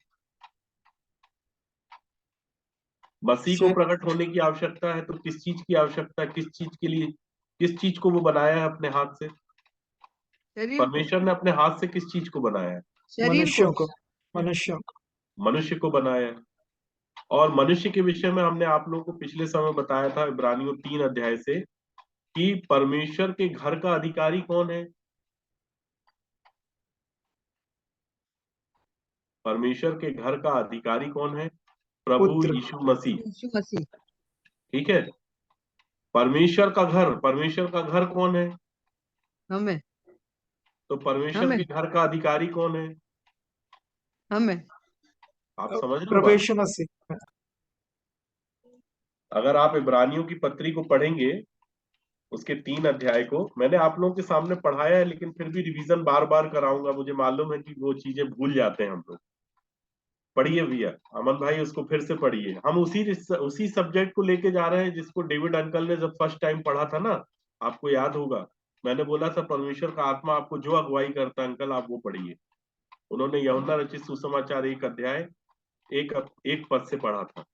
मसीह को से प्रकट होने की आवश्यकता है। तो किस चीज की आवश्यकता है? किस चीज के लिए? किस चीज को वो बनाया है अपने हाथ से? शरीर को, परमेश्वर ने अपने हाथ से किस चीज को बनाया है? शरीर मनुष्यों को, को, मनुष्यों को। मनुष्य को बनाया है। और मनुष्य के विषय में हमने आप लोगों को पिछले समय बताया था इब्रानियों 3 अध्याय से कि परमेश्वर के घर का अधिकारी कौन है? परमेश्वर के घर का अधिकारी कौन है? प्रभु पुत्र। यीशु मसीह। यीशु मसीह। ठीक है। परमेश्वर का घर कौन है? हमें तो परमेश्वर के हमें घर का अधिकारी कौन है? हमें आप समझ लो प्रभु बात। यीशु मसीह। अगर आप इब्रानियों की पत्री को पढ़ेंगे, उसके 3 अध्याय को मैंने आप लोगों के सामने पढ़ाया है, लेकिन फिर भी रिवीजन बार बार कराऊंगा। मुझे मालूम है कि वो चीजें भूल जाते हैं हम लोग। पढ़िए भैया, अमन भाई उसको फिर से पढ़िए। हम उसी सब्जेक्ट को लेके जा रहे हैं जिसको डेविड अंकल ने जब फर्स्ट टाइम पढ़ा था ना, आपको याद होगा। मैंने बोला था परमेश्वर का आत्मा आपको जो अगुवाई करता है अंकल, आप वो पढ़िए। उन्होंने यूहन्ना रचित सुसमाचार 1 अध्याय 1 पद से पढ़ा था।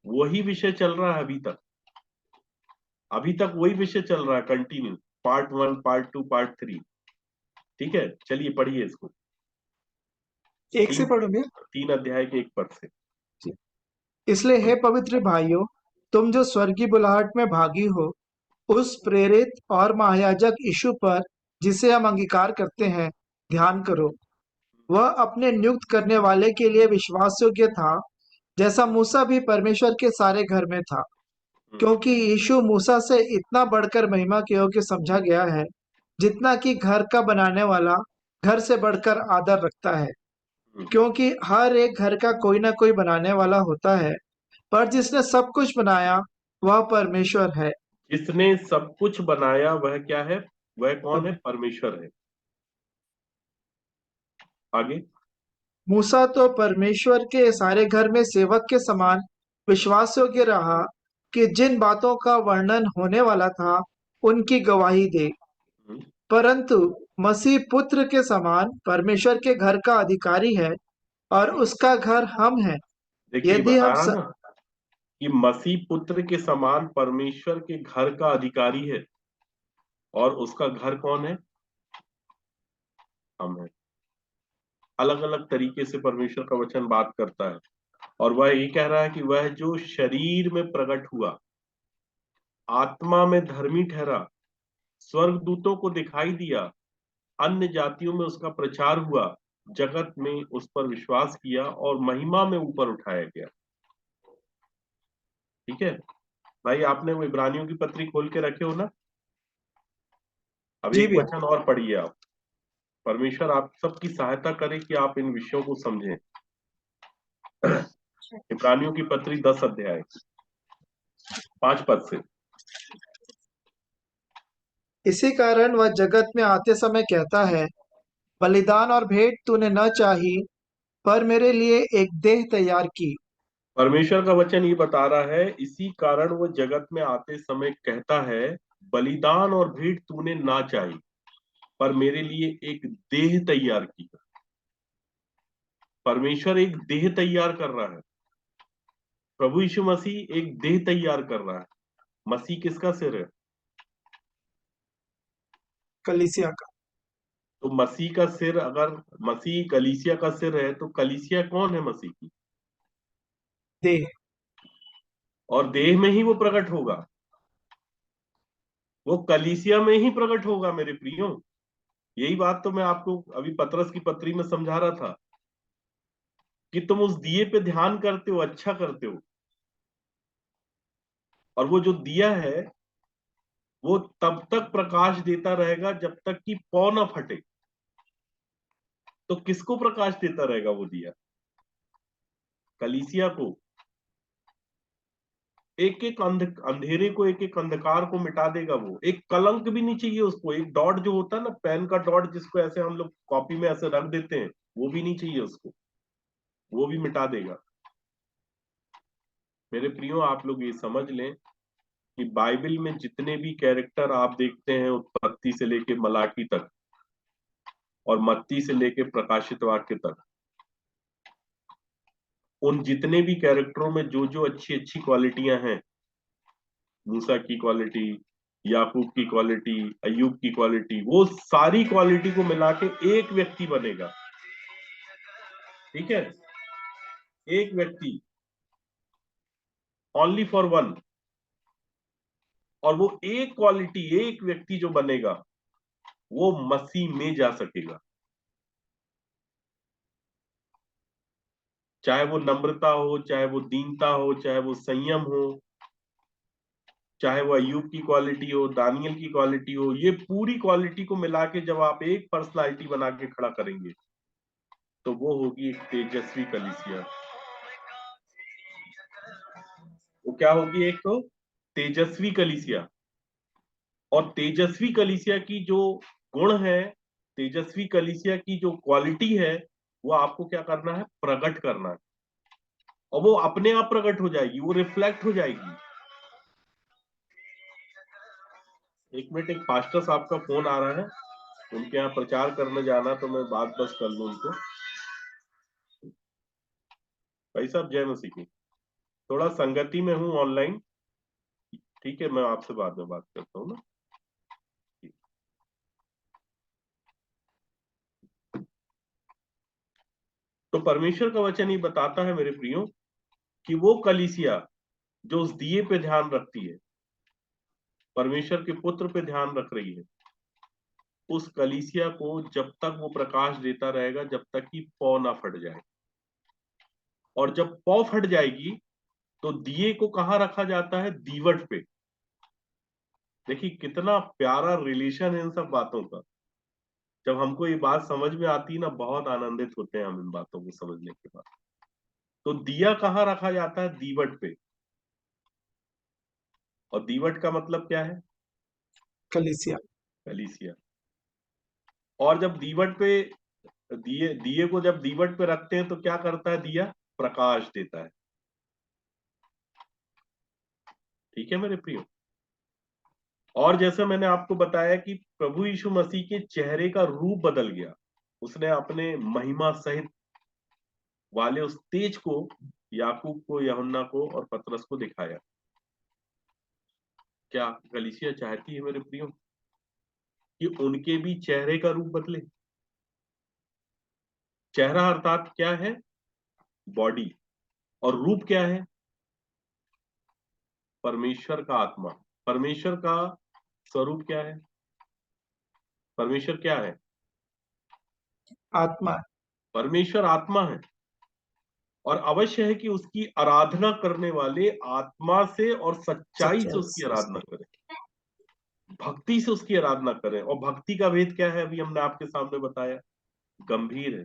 वही विषय चल रहा है अभी तक वही विषय चल रहा है, कंटिन्यू। Part 1, part 2, part 3। ठीक है, चलिए पढ़िए इसको। एक से पढ़ोगे? 3 अध्याय के 1 पद से। इसलिए हे पवित्र भाइयों, तुम जो स्वर्गीय बुलाहट में भागी हो, उस प्रेरित और महायाजक यीशु पर, जिसे हम अंगीकार करते हैं, ध्यान करो। वह अपने नियुक्त करने वाले के लिए विश्वास योग्य था, जैसा मूसा भी परमेश्वर के सारे घर में था। क्योंकि यीशु मूसा से इतना बढ़कर महिमा के योग्य समझा गया है, जितना कि घर का बनाने वाला घर से बढ़कर आदर रखता है। क्योंकि हर एक घर का कोई ना कोई बनाने वाला होता है, पर जिसने सब कुछ बनाया वह परमेश्वर है। जिसने सब कुछ बनाया वह क्या है? वह कौन है? परमेश्वर है। आगे। मूसा तो परमेश्वर के सारे घर में सेवक के समान विश्वास योग्य रहा कि जिन बातों का वर्णन होने वाला था उनकी गवाही दे। परंतु मसीह पुत्र के समान परमेश्वर के घर का अधिकारी है और उसका घर हम हैं। देखिए यदि हम बताया ना कि मसीह पुत्र के समान परमेश्वर के घर का अधिकारी है, और उसका घर कौन है? हम है। अलग अलग तरीके से परमेश्वर का वचन बात करता है, और वह ये कह रहा है कि वह जो शरीर में प्रकट हुआ, आत्मा में धर्मी ठहरा, स्वर्गदूतों को दिखाई दिया, अन्य जातियों में उसका प्रचार हुआ, जगत में उस पर विश्वास किया और महिमा में ऊपर उठाया गया। ठीक है भाई, आपने वो इब्रानियों की पत्री खोल के रखे हो ना? अब जी एक भैया। वचन और पढ़िए आप। परमेश्वर आप सबकी सहायता करे कि आप इन विषयों को समझें। इब्रानियों की पत्री 10 अध्याय 5 पद से। इसी कारण वह जगत में आते समय कहता है, बलिदान और भेंट तूने न चाही, पर मेरे लिए एक देह तैयार की। परमेश्वर का वचन ये बता रहा है, इसी कारण वो जगत में आते समय कहता है, बलिदान और भेंट तूने ना चाही, पर मेरे लिए एक देह तैयार की। परमेश्वर एक देह तैयार कर रहा है। प्रभु यीशु मसीह एक देह तैयार कर रहा है। मसीह किसका सिर है? कलीसिया का। तो मसीह का सिर, अगर मसीह कलीसिया का सिर है, तो कलीसिया कौन है मसीह की? देह। और देह में ही वो प्रकट होगा, वो कलीसिया में ही प्रकट होगा मेरे प्रियो। यही बात तो मैं आपको अभी पतरस की पत्री में समझा रहा था कि तुम उस दिए पे ध्यान करते हो, अच्छा करते हो, और वो जो दिया है वो तब तक प्रकाश देता रहेगा जब तक कि पौ ना फटे। तो किसको प्रकाश देता रहेगा वो दिया? कलीसिया को। एक एक अंधेरे को, एक एक अंधकार को मिटा देगा वो। एक कलंक भी नहीं चाहिए उसको। एक डॉट जो होता है ना, पेन का डॉट, जिसको ऐसे हम लोग कॉपी में ऐसे रख देते हैं, वो भी नहीं चाहिए उसको। वो भी मिटा देगा। मेरे प्रियो, आप लोग ये समझ लें कि बाइबल में जितने भी कैरेक्टर आप देखते हैं, उत्पत्ति से लेके मलाकी तक और मत्ती से लेके प्रकाशित वाक्य तक, उन जितने भी कैरेक्टरों में जो जो अच्छी अच्छी क्वालिटियां हैं, मूसा की क्वालिटी, याकूब की क्वालिटी, अय्यूब की क्वालिटी, वो सारी क्वालिटी को मिला के एक व्यक्ति बनेगा। ठीक है, एक व्यक्ति, ओनली फॉर वन। और वो एक क्वालिटी, एक व्यक्ति जो बनेगा, वो मसीह में जा सकेगा। चाहे वो नम्रता हो, चाहे वो दीनता हो, चाहे वो संयम हो, चाहे वो अय्यूब की क्वालिटी हो, दानियल की क्वालिटी हो, ये पूरी क्वालिटी को मिला के जब आप एक पर्सनालिटी बना के खड़ा करेंगे तो वो होगी एक तेजस्वी कलीसिया। वो क्या होगी? एक तो तेजस्वी कलीसिया। और तेजस्वी कलीसिया की जो गुण है, तेजस्वी कलीसिया की जो क्वालिटी है, वो आपको क्या करना है? प्रकट करना है। और वो अपने आप प्रकट हो जाएगी, वो रिफ्लेक्ट हो जाएगी। एक मिनट, एक पास्टर साहब का फोन आ रहा है, उनके यहाँ प्रचार करने जाना, तो मैं बात बस कर लूं उनको। भाई साहब जय मसीह की। थोड़ा संगति में हूँ ऑनलाइन, ठीक है, मैं आपसे बाद में बात करता हूँ ना। तो परमेश्वर का वचन ये बताता है मेरे प्रियो कि वो कलीसिया जो उस दिए पे ध्यान रखती है, परमेश्वर के पुत्र पे ध्यान रख रही है, उस कलीसिया को जब तक वो प्रकाश देता रहेगा, जब तक कि पौ ना फट जाए। और जब पौ फट जाएगी तो दिए को कहाँ रखा जाता है? दीवट पे। देखिए कितना प्यारा रिलेशन है इन सब बातों का। जब हमको ये बात समझ में आती है ना, बहुत आनंदित होते हैं हम इन बातों को समझने के बाद। तो दिया कहाँ रखा जाता है? दीवट पे। और दीवट का मतलब क्या है? कलीसिया। कलीसिया। और जब दीवट पे दिए दिए को जब दीवट पे रखते हैं तो क्या करता है? दिया प्रकाश देता है। ठीक है मेरे प्रियो। और जैसे मैंने आपको बताया कि प्रभु यीशु मसीह के चेहरे का रूप बदल गया, उसने अपने महिमा सहित वाले उस तेज को याकूब को, यूहन्ना को और पतरस को दिखाया। क्या कलीसिया चाहती है मेरे प्रियो कि उनके भी चेहरे का रूप बदले? चेहरा अर्थात क्या है? बॉडी। और रूप क्या है? परमेश्वर का आत्मा। परमेश्वर का स्वरूप क्या है? परमेश्वर क्या है? आत्मा। परमेश्वर आत्मा है। और अवश्य है कि उसकी आराधना करने वाले आत्मा से और सच्चाई से उसकी आराधना करें, भक्ति से उसकी आराधना करें। और भक्ति का भेद क्या है? अभी हमने आपके सामने बताया, गंभीर है।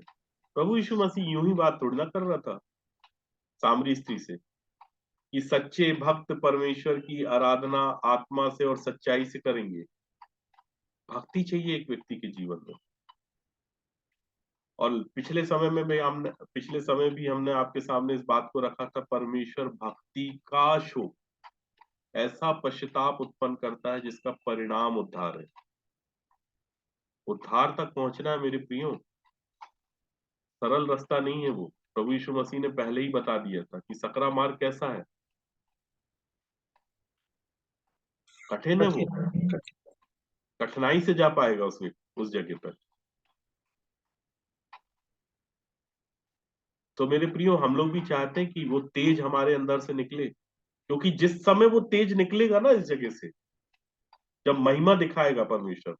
प्रभु यीशु मसीह यूं ही बात थोड़ी ना कर रहा था सामरी स्त्री से कि सच्चे भक्त परमेश्वर की आराधना आत्मा से और सच्चाई से करेंगे। भक्ति चाहिए एक व्यक्ति के जीवन में। और पिछले समय भी हमने आपके सामने इस बात को रखा था, परमेश्वर भक्ति का शोक, ऐसा पश्चाताप उत्पन्न करता है जिसका परिणाम उद्धार है। उद्धार तक पहुंचना है मेरे प्रियो, सरल रास्ता नहीं है वो। प्रभु यीशु मसीह ने पहले ही बता दिया था कि सकरा मार्ग कैसा है, कठिन है वो, कठिनाई से जा पाएगा उस जगह पर। तो मेरे प्रियो हम लोग भी चाहते हैं कि वो तेज हमारे अंदर से निकले, क्योंकि जिस समय वो तेज निकलेगा ना इस जगह से, जब महिमा दिखाएगा परमेश्वर।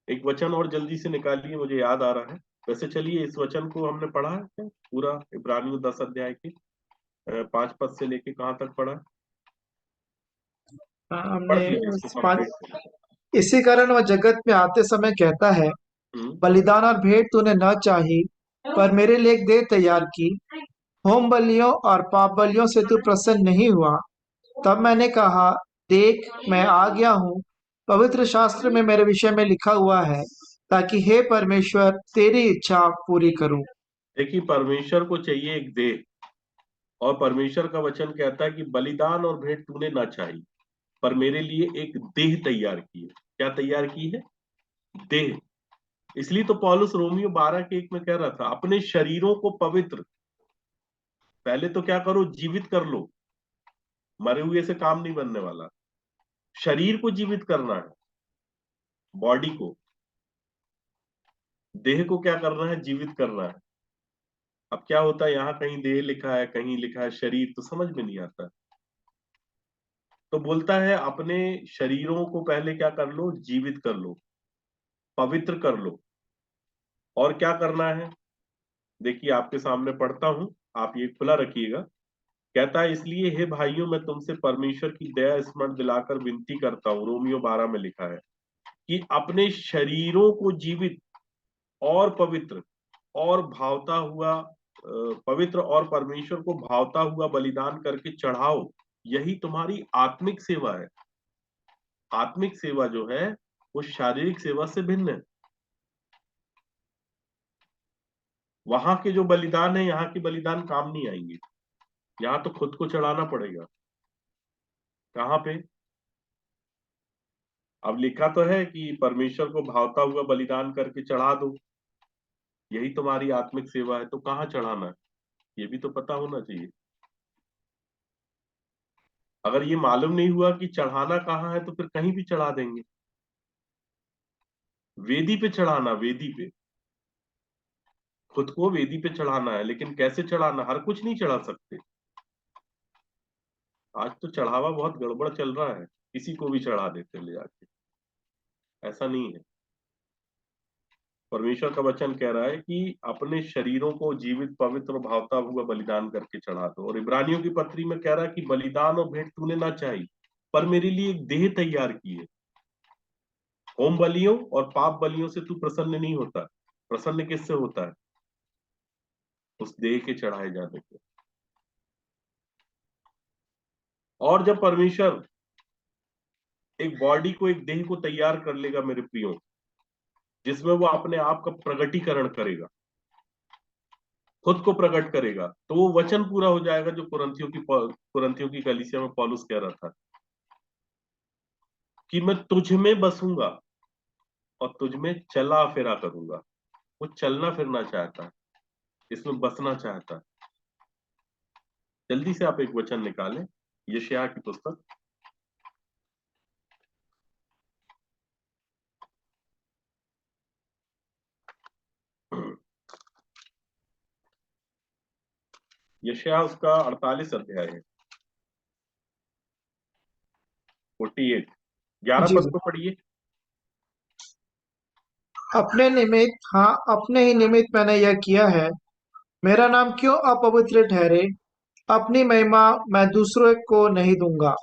एक वचन और जल्दी से निकालिए, मुझे याद आ रहा है। वैसे चलिए इस वचन को हमने पढ़ा है क्या? पूरा इब्रानियों 10 अध्याय के 5 पद से लेके कहाँ तक पढ़ा है? पढ़ हमने दीजिए इसको पांच। कंप्लीट करें। इसी कारण वह जगत में आते समय कहता है, बलिदान और भेंट तूने न चाही, पर मेरे लिए एक देह तैयार की। होम बलियों और पाप बलियों से तू प्रसन्न नहीं हुआ। तब मैंने कहा, देख मैं आ गया हूँ। पवित्र शास्त्र में मेरे विषय में लिखा हुआ है, ताकि हे परमेश्वर तेरी इच्छा पूरी करूं। देखिए परमेश्वर को चाहिए एक देह, और परमेश्वर का वचन कहता है कि बलिदान और भेंट तूने ना चाही, पर मेरे लिए एक देह तैयार की है। क्या तैयार की है? देह। इसलिए तो पौलुस रोमियो 12 के 1 में कह रहा था, अपने शरीरों को पवित्र, पहले तो क्या करो? जीवित कर लो। मरे हुए से काम नहीं बनने वाला। शरीर को जीवित करना है, बॉडी को, देह को क्या करना है? जीवित करना है। अब क्या होता है, यहाँ कहीं देह लिखा है, कहीं लिखा है शरीर, तो समझ में नहीं आता। तो बोलता है अपने शरीरों को पहले क्या कर लो? जीवित कर लो, पवित्र कर लो। और क्या करना है? देखिए आपके सामने पढ़ता हूं, आप ये खुला रखिएगा। कहता है इसलिए हे भाइयों मैं तुमसे परमेश्वर की दया स्मरण दिलाकर विनती करता हूँ, रोमियो 12 में लिखा है, कि अपने शरीरों को जीवित और पवित्र और भावता हुआ पवित्र और परमेश्वर को भावता हुआ बलिदान करके चढ़ाओ, यही तुम्हारी आत्मिक सेवा है। आत्मिक सेवा जो है वो शारीरिक सेवा से भिन्न है। वहां के जो बलिदान है यहाँ के बलिदान काम नहीं आएंगे। यहाँ तो खुद को चढ़ाना पड़ेगा। कहाँ पे? अब लिखा तो है कि परमेश्वर को भावता हुआ बलिदान करके चढ़ा दो, यही तुम्हारी आत्मिक सेवा है। तो कहाँ चढ़ाना है ये भी तो पता होना चाहिए। अगर ये मालूम नहीं हुआ कि चढ़ाना कहाँ है तो फिर कहीं भी चढ़ा देंगे। वेदी पे चढ़ाना, वेदी पे खुद को वेदी पे चढ़ाना है, लेकिन कैसे चढ़ाना? हर कुछ नहीं चढ़ा सकते। आज तो चढ़ावा बहुत गड़बड़ चल रहा है, किसी को भी चढ़ा देते ले जाके। ऐसा नहीं है। परमेश्वर का वचन कह रहा है कि अपने शरीरों को जीवित पवित्र और भावता हुआ बलिदान करके चढ़ा दो। और इब्रानियों की पत्री में कह रहा है कि बलिदान और भेंट तूने ना चाहिए, पर मेरे लिए एक देह तैयार की है। होम बलियों और पाप बलियों से तू प्रसन्न नहीं होता। प्रसन्न किससे होता है? उस देह के चढ़ाए जाने को। और जब परमेश्वर एक बॉडी को, एक देह को तैयार कर लेगा मेरे प्रियो, जिसमें वो अपने आप का प्रगटीकरण करेगा, खुद को प्रकट करेगा, तो वो वचन पूरा हो जाएगा जो कुरंथियों की कलीसिया में पौलुस कह रहा था कि मैं तुझ में बसूंगा और तुझ में चला फिरा करूंगा। वो चलना फिरना चाहता है, इसमें बसना चाहता है। जल्दी से आप एक वचन निकालें, यशायाह की पुस्तक, यशायाह उसका 48 अध्याय है, 48, 11 जी पद जी। को पढ़िए। अपने निमित्त, हाँ अपने ही निमित्त मैंने यह किया है, मेरा नाम क्यों अपवित्र ठहरे? अपनी महिमा मैं दूसरों को नहीं दूंगा।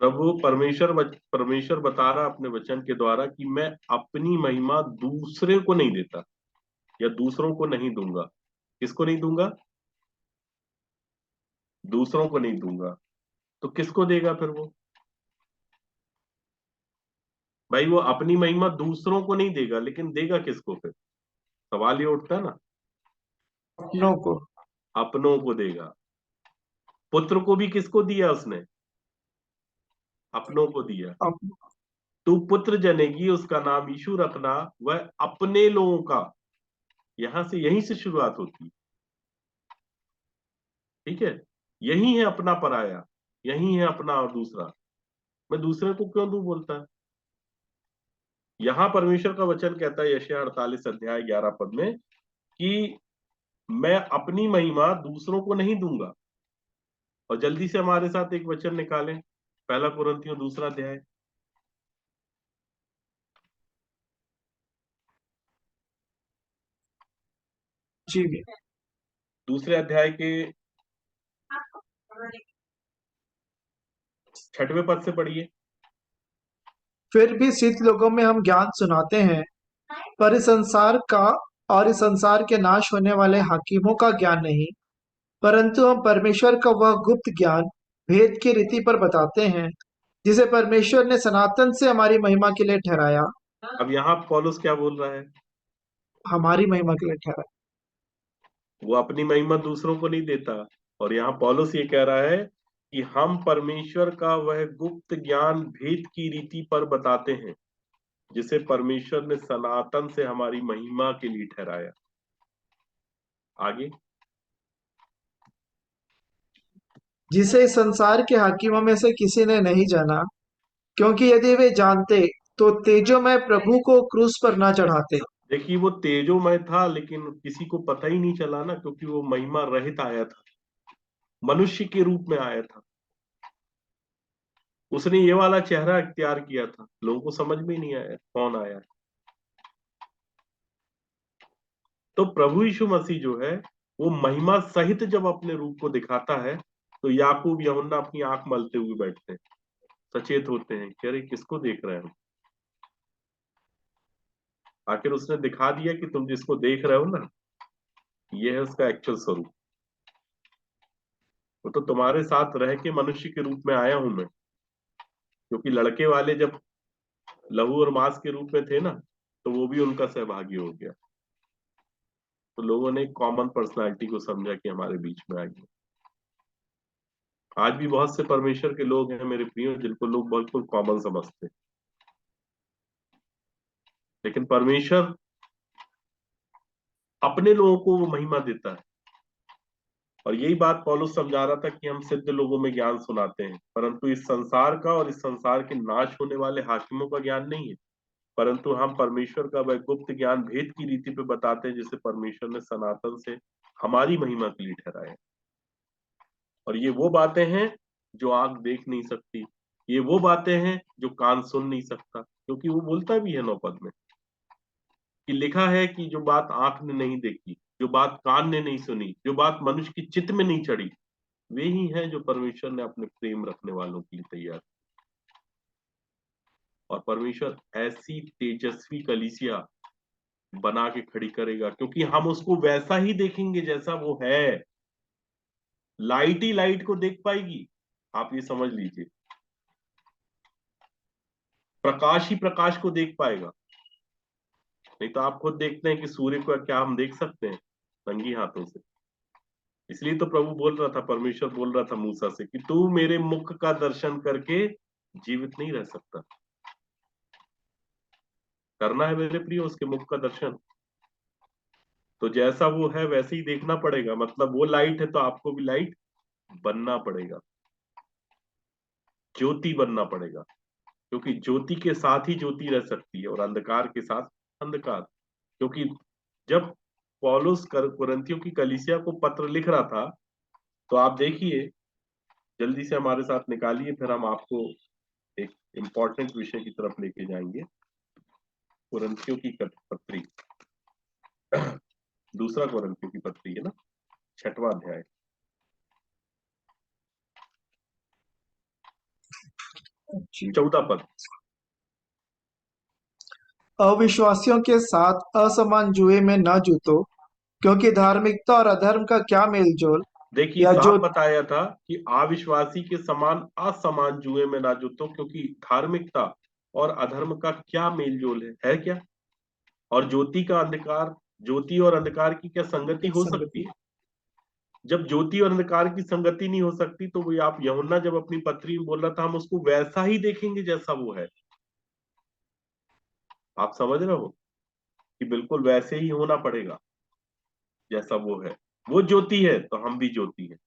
प्रभु परमेश्वर बता रहा अपने वचन के द्वारा कि मैं अपनी महिमा दूसरे को नहीं देता या दूसरों को नहीं दूंगा। किसको नहीं दूंगा? दूसरों को नहीं दूंगा। तो किसको देगा फिर वो? भाई वो अपनी महिमा दूसरों को नहीं देगा, लेकिन देगा किसको फिर? सवाल ये उठता है ना। अपनों को। अपनों को देगा। पुत्र को भी किसको दिया उसने? अपनों को दिया। अप, तू पुत्र जनेगी, उसका नाम यीशु रखना, वह अपने लोगों का। यहां से, यहीं से शुरुआत होती है। ठीक है, यही है अपना पराया, यही है अपना और दूसरा। मैं दूसरे को क्यों दूं बोलता है। यहां परमेश्वर का वचन कहता है यशायाह 48 अध्याय 11 पद में कि मैं अपनी महिमा दूसरों को नहीं दूंगा। और जल्दी से हमारे साथ एक वचन निकालें, पहला कुरिन्थियों दूसरा अध्याय, जी। दूसरे अध्याय के 6वें पद से पढ़िए। फिर भी सिद्ध लोगों में हम ज्ञान सुनाते हैं, पर इस संसार का और इस संसार के नाश होने वाले हाकिमों का ज्ञान नहीं, परंतु हम परमेश्वर का वह गुप्त ज्ञान भेद की रीति पर बताते हैं, जिसे परमेश्वर ने सनातन से हमारी महिमा के लिए ठहराया। अब यहाँ पौलुस क्या बोल रहा है? हमारी महिमा के लिए ठहराया। वो अपनी महिमा दूसरों को नहीं देता। और यहाँ पौलुस ये कह रहा है कि हम परमेश्वर का वह गुप्त ज्ञान भेद की रीति पर बताते हैं, जिसे परमेश्वर ने सनातन से हमारी महिमा के लिए ठहराया। आगे, जिसे इस संसार के हाकिमों में से किसी ने नहीं जाना, क्योंकि यदि वे जानते तो तेजोमय प्रभु को क्रूस पर न चढ़ाते। देखिए वो तेजोमय था, लेकिन किसी को पता ही नहीं चला ना, क्योंकि वो महिमा रहित आया था, मनुष्य के रूप में आया था। उसने ये वाला चेहरा इख्तियार किया था, लोगों को समझ में ही नहीं आया कौन आया है। तो प्रभु यीशु मसीह जो है वो महिमा सहित जब अपने रूप को दिखाता है तो याकूब यूहन्ना अपनी आंख मलते हुए बैठते हैं, सचेत होते हैं कि अरे किसको देख रहे हैं हम। आखिर उसने दिखा दिया कि तुम जिसको देख रहे हो ना, ये है उसका एक्चुअल स्वरूप। वो तो तुम्हारे साथ रह के मनुष्य के रूप में आया हूं मैं, क्योंकि लड़के वाले जब लहू और मांस के रूप में थे ना, तो वो भी उनका सहभागी हो गया। तो लोगों ने एक कॉमन पर्सनालिटी को समझा कि हमारे बीच में आई है। आज भी बहुत से परमेश्वर के लोग हैं मेरे प्रियो, जिनको लोग बिल्कुल कॉमन समझते हैं, लेकिन परमेश्वर अपने लोगों को वो महिमा देता है। और यही बात पौलुस समझा रहा था कि हम सिद्ध लोगों में ज्ञान सुनाते हैं, परंतु इस संसार का और इस संसार के नाश होने वाले हाकिमों का ज्ञान नहीं है, परंतु हम परमेश्वर का वह गुप्त ज्ञान भेद की रीति पे बताते हैं, जिसे परमेश्वर ने सनातन से हमारी महिमा के लिए ठहराया। और ये वो बातें हैं जो आंख देख नहीं सकती, ये वो बातें हैं जो कान सुन नहीं सकता, क्योंकि वो बोलता भी है 9 पद में कि लिखा है कि जो बात आंख ने नहीं देखी, जो बात कान ने नहीं सुनी, जो बात मनुष्य की चित्त में नहीं चढ़ी, वे ही हैं जो परमेश्वर ने अपने प्रेम रखने वालों के लिए तैयार। और परमेश्वर ऐसी तेजस्वी कलीसिया बना के खड़ी करेगा, क्योंकि हम उसको वैसा ही देखेंगे जैसा वो है। लाइट ही लाइट को देख पाएगी, आप ये समझ लीजिए। प्रकाश ही प्रकाश को देख पाएगा। नहीं तो आप खुद देखते हैं कि सूर्य को क्या हम देख सकते हैं रंगी हाथों से। इसलिए तो प्रभु बोल रहा था, परमेश्वर बोल रहा था मूसा से कि तू मेरे मुख का दर्शन करके जीवित नहीं रह सकता। करना है मेरे प्रिय उसके मुख का दर्शन, तो जैसा वो है वैसे ही देखना पड़ेगा। मतलब वो लाइट है तो आपको भी लाइट बनना पड़ेगा, ज्योति बनना पड़ेगा, क्योंकि ज्योति के साथ ही ज्योति रह सकती है और अंधकार के साथ अंधकार। क्योंकि जब पौलुस कुरिन्थियों की कलीसिया को पत्र लिख रहा था, तो आप देखिए, जल्दी से हमारे साथ निकालिए, फिर हम आपको एक इंपॉर्टेंट विषय की तरफ लेके जाएंगे। कुरिन्थियों की पत्री, दूसरा कुरिन्थियों की पत्री है ना, 6वां अध्याय। जी। 14 पद। अविश्वासियों के साथ असमान जुए में न जूतो, क्योंकि धार्मिकता और अधर्म का क्या मेलजोल। देखिए या साफ जो बताया था कि अविश्वासी के समान असमान जुए में ना जुटो, क्योंकि धार्मिकता और अधर्म का क्या मेलजोल है क्या? और ज्योति का अंधकार, ज्योति और अंधकार की क्या संगति हो सकती संगति। है? जब ज्योति और अंधकार की संगति नहीं हो सकती, तो वो आप यूहन्ना जब अपनी पत्री में बोल रहा था हम उसको वैसा ही देखेंगे जैसा वो है। आप समझ रहे हो कि बिल्कुल वैसे ही होना पड़ेगा जैसा वो है। वो ज्योति है तो हम भी ज्योति हैं,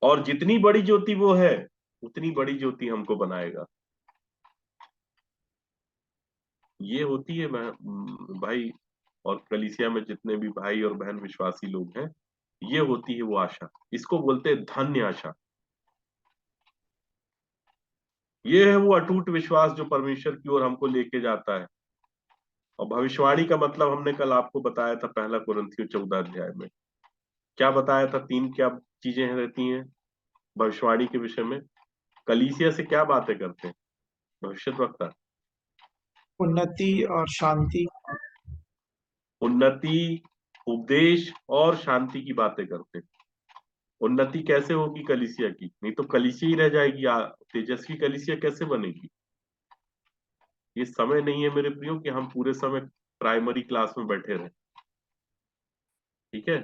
और जितनी बड़ी ज्योति वो है उतनी बड़ी ज्योति हमको बनाएगा। ये होती है भाई, और कलीसिया में जितने भी भाई और बहन विश्वासी लोग हैं, ये होती है वो आशा। इसको बोलते हैं धन्य आशा। ये है वो अटूट विश्वास जो परमेश्वर की ओर हमको लेके जाता है। और भविष्यवाणी का मतलब हमने कल आपको बताया था, 1 कुरिन्थियों 14 अध्याय में क्या बताया था। 3 क्या चीजें रहती हैं भविष्यवाणी के विषय में? कलीसिया से क्या बातें करते हैं भविष्यद्वक्ता? उन्नति और शांति। उन्नति, उपदेश और शांति की बातें करते हैं। उन्नति कैसे होगी कलीसिया की? नहीं तो कलीसिया ही रह जाएगी। तेजस्वी कलीसिया कैसे बनेगी? ये समय नहीं है मेरे प्रियो कि हम पूरे समय प्राइमरी क्लास में बैठे रहें। ठीक है,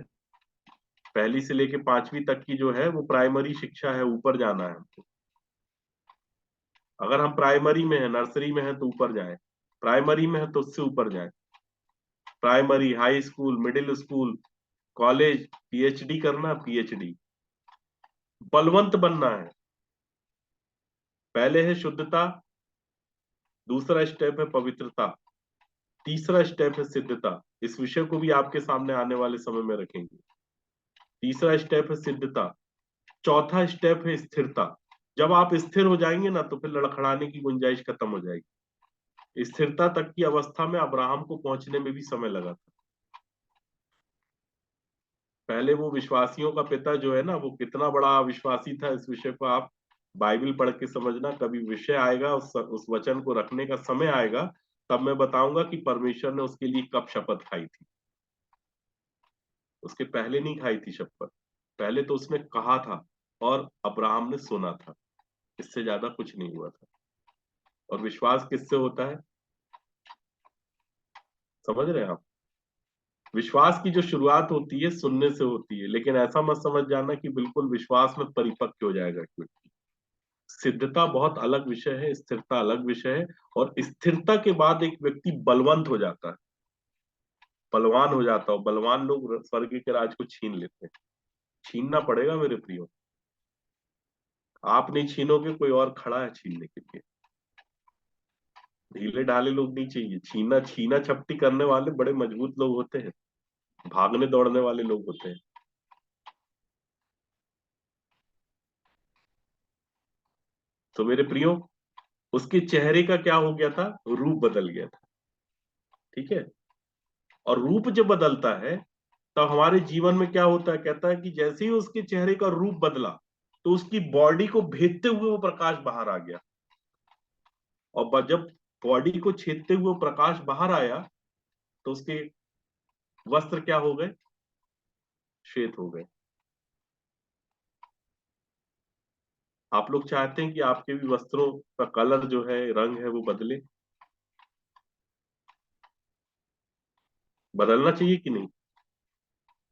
पहली से लेके 5वीं तक की जो है वो प्राइमरी शिक्षा है, ऊपर जाना है हमको। अगर हम प्राइमरी में है, नर्सरी में है तो ऊपर जाए, प्राइमरी में है तो उससे ऊपर जाए। Primary, high school, middle school, college, PhD करना, पीएचडी बलवंत बनना है। पहले है शुद्धता, दूसरा स्टेप है पवित्रता, तीसरा स्टेप है सिद्धता। इस विषय को भी आपके सामने आने वाले समय में रखेंगे। तीसरा स्टेप है सिद्धता, चौथा स्टेप है स्थिरता। जब आप स्थिर हो जाएंगे ना, तो फिर लड़खड़ाने की गुंजाइश खत्म हो जाएगी। स्थिरता तक की अवस्था में अब्राहम को पहुंचने में भी समय लगा था। पहले वो विश्वासियों का पिता जो है ना, वो कितना बड़ा विश्वासी था, इस विषय को आप बाइबल पढ़ के समझना। कभी विषय आएगा, उस वचन को रखने का समय आएगा, तब मैं बताऊंगा कि परमेश्वर ने उसके लिए कब शपथ खाई थी। उसके पहले नहीं खाई थी शपथ, पहले तो उसने कहा था और अब्राहम ने सुना था, इससे ज्यादा कुछ नहीं हुआ था। और विश्वास किससे होता है, समझ रहे हैं आप? विश्वास की जो शुरुआत होती है सुनने से होती है, लेकिन ऐसा मत समझ जाना कि बिल्कुल विश्वास में परिपक्व हो जाएगा एक व्यक्ति। सिद्धता बहुत अलग विषय है, स्थिरता अलग विषय है। और स्थिरता के बाद एक व्यक्ति बलवंत हो जाता है, बलवान हो जाता है। बलवान लोग स्वर्ग के राज को छीन लेते हैं। छीनना पड़ेगा मेरे प्रियो, आप नहीं छीनोगे, कोई और खड़ा है छीनने के लिए। ढीले ढाले लोग नहीं चाहिए। छीना छीना छपटी करने वाले बड़े मजबूत लोग होते हैं, भागने दौड़ने वाले लोग होते हैं। तो मेरे प्रियो, उसके चेहरे का क्या हो गया था, रूप बदल गया था। ठीक है, और रूप जब बदलता है तब हमारे जीवन में क्या होता है, कहता है कि जैसे ही उसके चेहरे का रूप बदला तो उसकी बॉडी को भेदते हुए वो प्रकाश बाहर आ गया। और जब बॉडी को छेदते हुए वो प्रकाश बाहर आया तो उसके वस्त्र क्या हो गए, श्वेत हो गए। आप लोग चाहते हैं कि आपके भी वस्त्रों का कलर जो है, रंग है, वो बदले? बदलना चाहिए कि नहीं?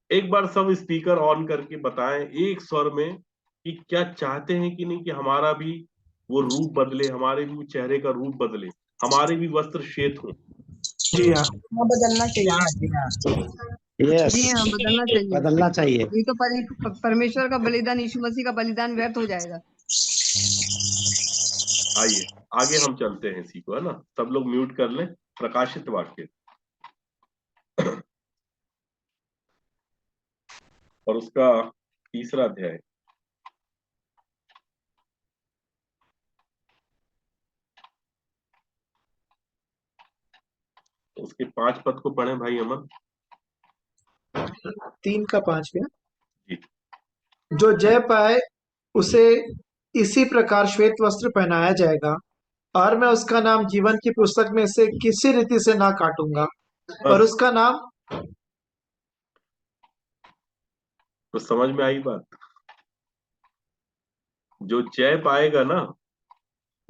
एक बार सब स्पीकर ऑन करके बताएं एक स्वर में कि क्या चाहते हैं कि नहीं कि हमारा भी वो रूप बदले, हमारे भी वो चेहरे का रूप बदले, हमारे भी वस्त्र श्वेत हों। जी हाँ। हाँ, बदलना चाहिए। यस, जी हाँ, बदलना चाहिए। बदलना चाहिए। नहीं तो परमेश्वर का बलिदान, यीशु मसीह का बलिदान व्यर्थ हो जाएगा। आइए आगे हम चलते हैं इसी को, है ना। सब लोग म्यूट कर लें। प्रकाशित वाक्य और उसका 3रा अध्याय। उसके 5 पद को पढ़ें भाई अमन 3 का 5 में, जी। जो जय पाए उसे इसी प्रकार श्वेत वस्त्र पहनाया जाएगा, और मैं उसका नाम जीवन की पुस्तक में से किसी रीति से ना काटूंगा। और बस, उसका नाम, तो समझ में आई बात। जो जय पाएगा ना,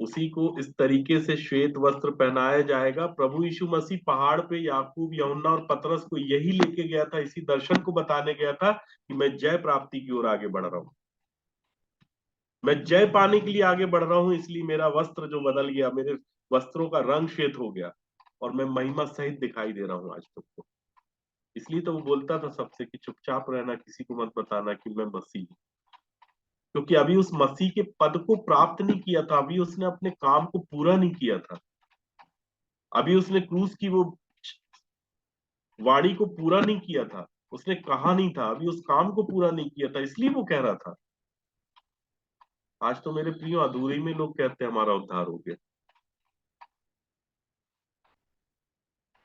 उसी को इस तरीके से श्वेत वस्त्र पहनाया जाएगा। प्रभु यीशु मसीह पहाड़ पे याकूब, यूहन्ना और पतरस को यही लेके गया था, इसी दर्शन को बताने गया था कि मैं जय प्राप्ति की ओर आगे बढ़ रहा हूं, मैं जय पाने के लिए आगे बढ़ रहा हूं। इसलिए मेरा वस्त्र जो बदल गया, मेरे वस्त्रों का रंग श्वेत हो गया और मैं महिमा सहित दिखाई दे रहा हूं आज तुमको। इसलिए तो वो बोलता था सबसे कि चुपचाप रहना, किसी को मत बताना कि मैं मसीह हूं। क्योंकि अभी उस मसीह के पद को प्राप्त नहीं किया था, अभी उसने अपने काम को पूरा नहीं किया था, अभी उसने क्रूस की वो वाणी को पूरा नहीं किया था, उसने कहा नहीं था, अभी उस काम को पूरा नहीं किया था, इसलिए वो कह रहा था। आज तो मेरे प्रियो अधूरे में लोग कहते हैं हमारा उद्धार हो गया।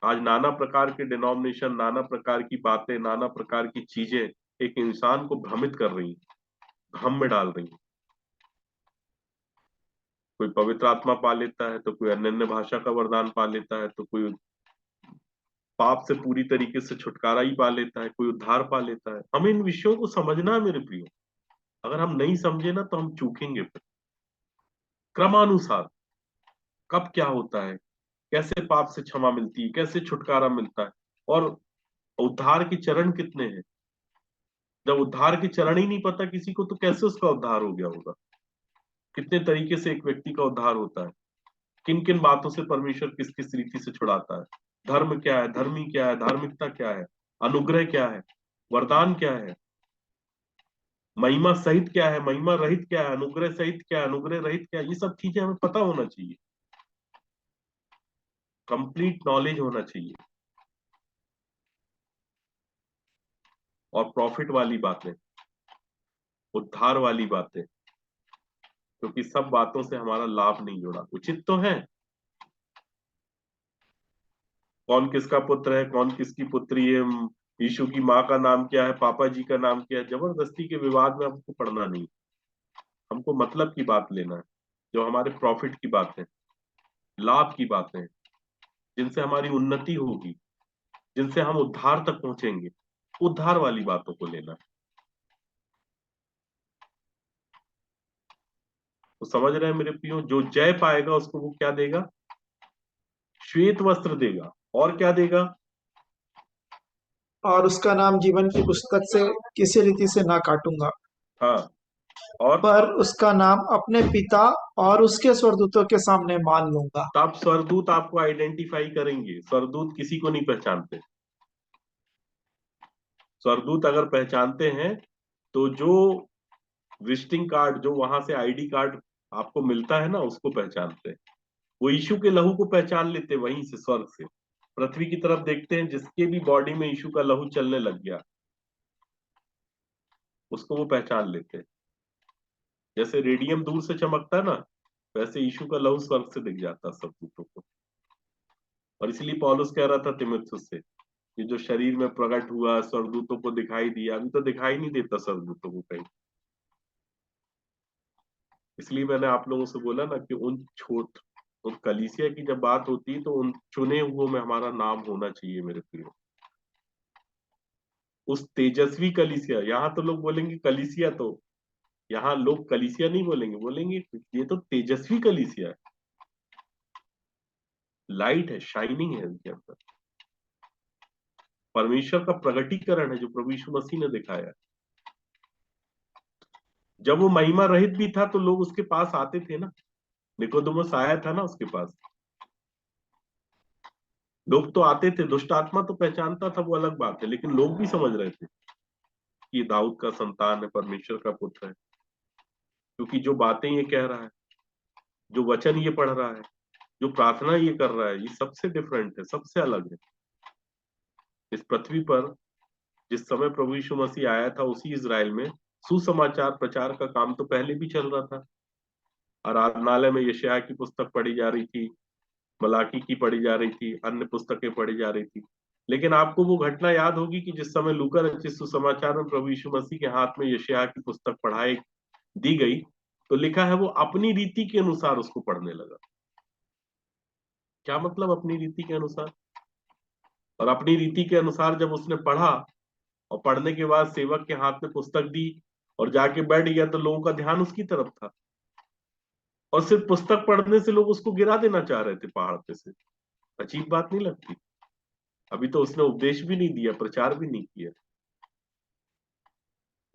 आज नाना प्रकार के डिनोमिनेशन, नाना प्रकार की बातें, नाना प्रकार की चीजें एक इंसान को भ्रमित कर रही, भ्रम में डाल रही। कोई पवित्र आत्मा पा लेता है, तो कोई अन्य भाषा का वरदान पा लेता है, तो कोई पाप से पूरी तरीके से छुटकारा ही पा लेता है, कोई उद्धार पा लेता है। हमें इन विषयों को समझना है मेरे प्रियो। अगर हम नहीं समझे ना तो हम चूकेंगे फिर। क्रमानुसार कब क्या होता है, कैसे पाप से क्षमा मिलती है, कैसे छुटकारा मिलता है, और उद्धार के चरण कितने हैं। जब उद्धार के चरण ही नहीं पता किसी को, तो कैसे उसका उद्धार हो गया होगा। कितने तरीके से एक व्यक्ति का उद्धार होता है, किन किन बातों से परमेश्वर किस किस रीति से छुड़ाता है। धर्म क्या है, धर्मी क्या है, धार्मिकता क्या है, अनुग्रह क्या है, वरदान क्या है, महिमा सहित क्या है, महिमा रहित क्या है, अनुग्रह सहित क्या है, अनुग्रह रहित क्या है, ये सब चीजें हमें पता होना चाहिए। कंप्लीट नॉलेज होना चाहिए। और प्रॉफिट वाली बातें, उद्धार वाली बातें, क्योंकि सब बातों से हमारा लाभ नहीं जुड़ा। उचित तो है, कौन किसका पुत्र है, कौन किसकी पुत्री है, यीशु की माँ का नाम क्या है, पापा जी का नाम क्या है, जबरदस्ती के विवाद में हमको पढ़ना नहीं। हमको मतलब की बात लेना है, जो हमारे प्रॉफिट की बातें, लाभ की बातें, जिनसे हमारी उन्नति होगी, जिनसे हम उद्धार तक पहुंचेंगे, उद्धार वाली बातों को लेना है। तो समझ रहे हैं मेरे प्रियो, जो जय पाएगा उसको वो क्या देगा? श्वेत वस्त्र देगा। और क्या देगा? और उसका नाम जीवन की पुस्तक से किसी रीति से ना काटूंगा, हाँ, और पर उसका नाम अपने पिता और उसके स्वर्गदूतों के सामने मान लूंगा। तब स्वर्गदूत आपको आइडेंटिफाई करेंगे। स्वर्गदूत किसी को नहीं पहचानते। स्वर्गदूत अगर पहचानते हैं तो जो विजिटिंग कार्ड, जो वहां से आईडी कार्ड आपको मिलता है ना, उसको पहचानते हैं। वो यीशु के लहू को पहचान लेते हैं, वहीं से, स्वर्ग से पृथ्वी की तरफ देखते हैं, जिसके भी बॉडी में यीशु का लहू चलने लग गया उसको वो पहचान लेते हैं। जैसे रेडियम दूर से चमकता है ना, वैसे यीशु का लहू स्वर्ग से दिख जाता है स्वर्गदूतों को। और इसलिए पौलुस कह रहा था तिमुथियुस से, ये जो शरीर में प्रकट हुआ, स्वर्गदूतों को दिखाई दिया, अभी तो दिखाई नहीं देता स्वर्गदूतों को कहीं। इसलिए मैंने आप लोगों से बोला ना कि उन कलीसिया की जब बात होती है तो उन चुने हुओं में हमारा नाम होना चाहिए मेरे प्रियो। उस तेजस्वी कलीसिया, यहाँ तो लोग बोलेंगे कलीसिया, तो यहाँ लोग कलीसिया नहीं बोलेंगे, बोलेंगे ये तो तेजस्वी कलीसिया है, लाइट है, शाइनिंग है उनके अंदर, परमेश्वर का प्रगटीकरण है जो प्रभु यीशु मसीह ने दिखाया। जब वो महिमा रहित भी था तो लोग उसके पास आते थे ना, निकोदेमुस आया था ना उसके पास, लोग तो आते थे। दुष्ट आत्मा तो पहचानता था, वो अलग बात है, लेकिन लोग भी समझ रहे थे कि ये दाऊद का संतान है, परमेश्वर का पुत्र है, क्योंकि जो बातें ये कह रहा है, जो वचन ये पढ़ रहा है, जो प्रार्थना ये कर रहा है, ये सबसे डिफरेंट है, सबसे अलग है। इस पृथ्वी पर जिस समय प्रभु यीशु मसीह आया था, उसी इजराइल में सुसमाचार प्रचार का काम तो पहले भी चल रहा था। आराधनालय में यशायाह की पुस्तक पढ़ी जा रही थी, मलाकी की पढ़ी जा रही थी, अन्य पुस्तकें पढ़ी जा रही थी। लेकिन आपको वो घटना याद होगी कि जिस समय लूका रचित सुसमाचार में प्रभु यीशु मसीह के हाथ में यशायाह की पुस्तक पढ़ाई दी गई, तो लिखा है वो अपनी रीति के अनुसार उसको पढ़ने लगा। क्या मतलब अपनी रीति के अनुसार? और अपनी रीति के अनुसार जब उसने पढ़ा और पढ़ने के बाद सेवक के हाथ में पुस्तक दी और जाके बैठ गया, तो लोगों का ध्यान उसकी तरफ था, और सिर्फ पुस्तक पढ़ने से लोग उसको गिरा देना चाह रहे थे पहाड़ पे से। अजीब बात नहीं लगती? अभी तो उसने उपदेश भी नहीं दिया, प्रचार भी नहीं किया,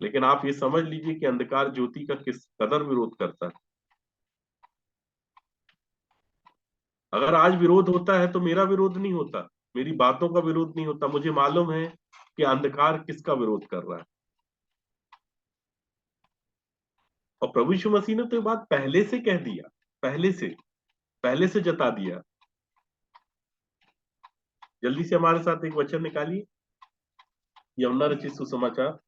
लेकिन आप ये समझ लीजिए कि अंधकार ज्योति का किस कदर विरोध करता है। अगर आज विरोध होता है तो मेरा विरोध नहीं होता, मेरी बातों का विरोध नहीं होता, मुझे मालूम है कि अंधकार किसका विरोध कर रहा है। और प्रभु यीशु मसीह ने तो ये बात पहले से कह दिया, पहले से जता दिया। जल्दी से हमारे साथ एक वचन निकालिए, यमुना रचित सुसमाचार,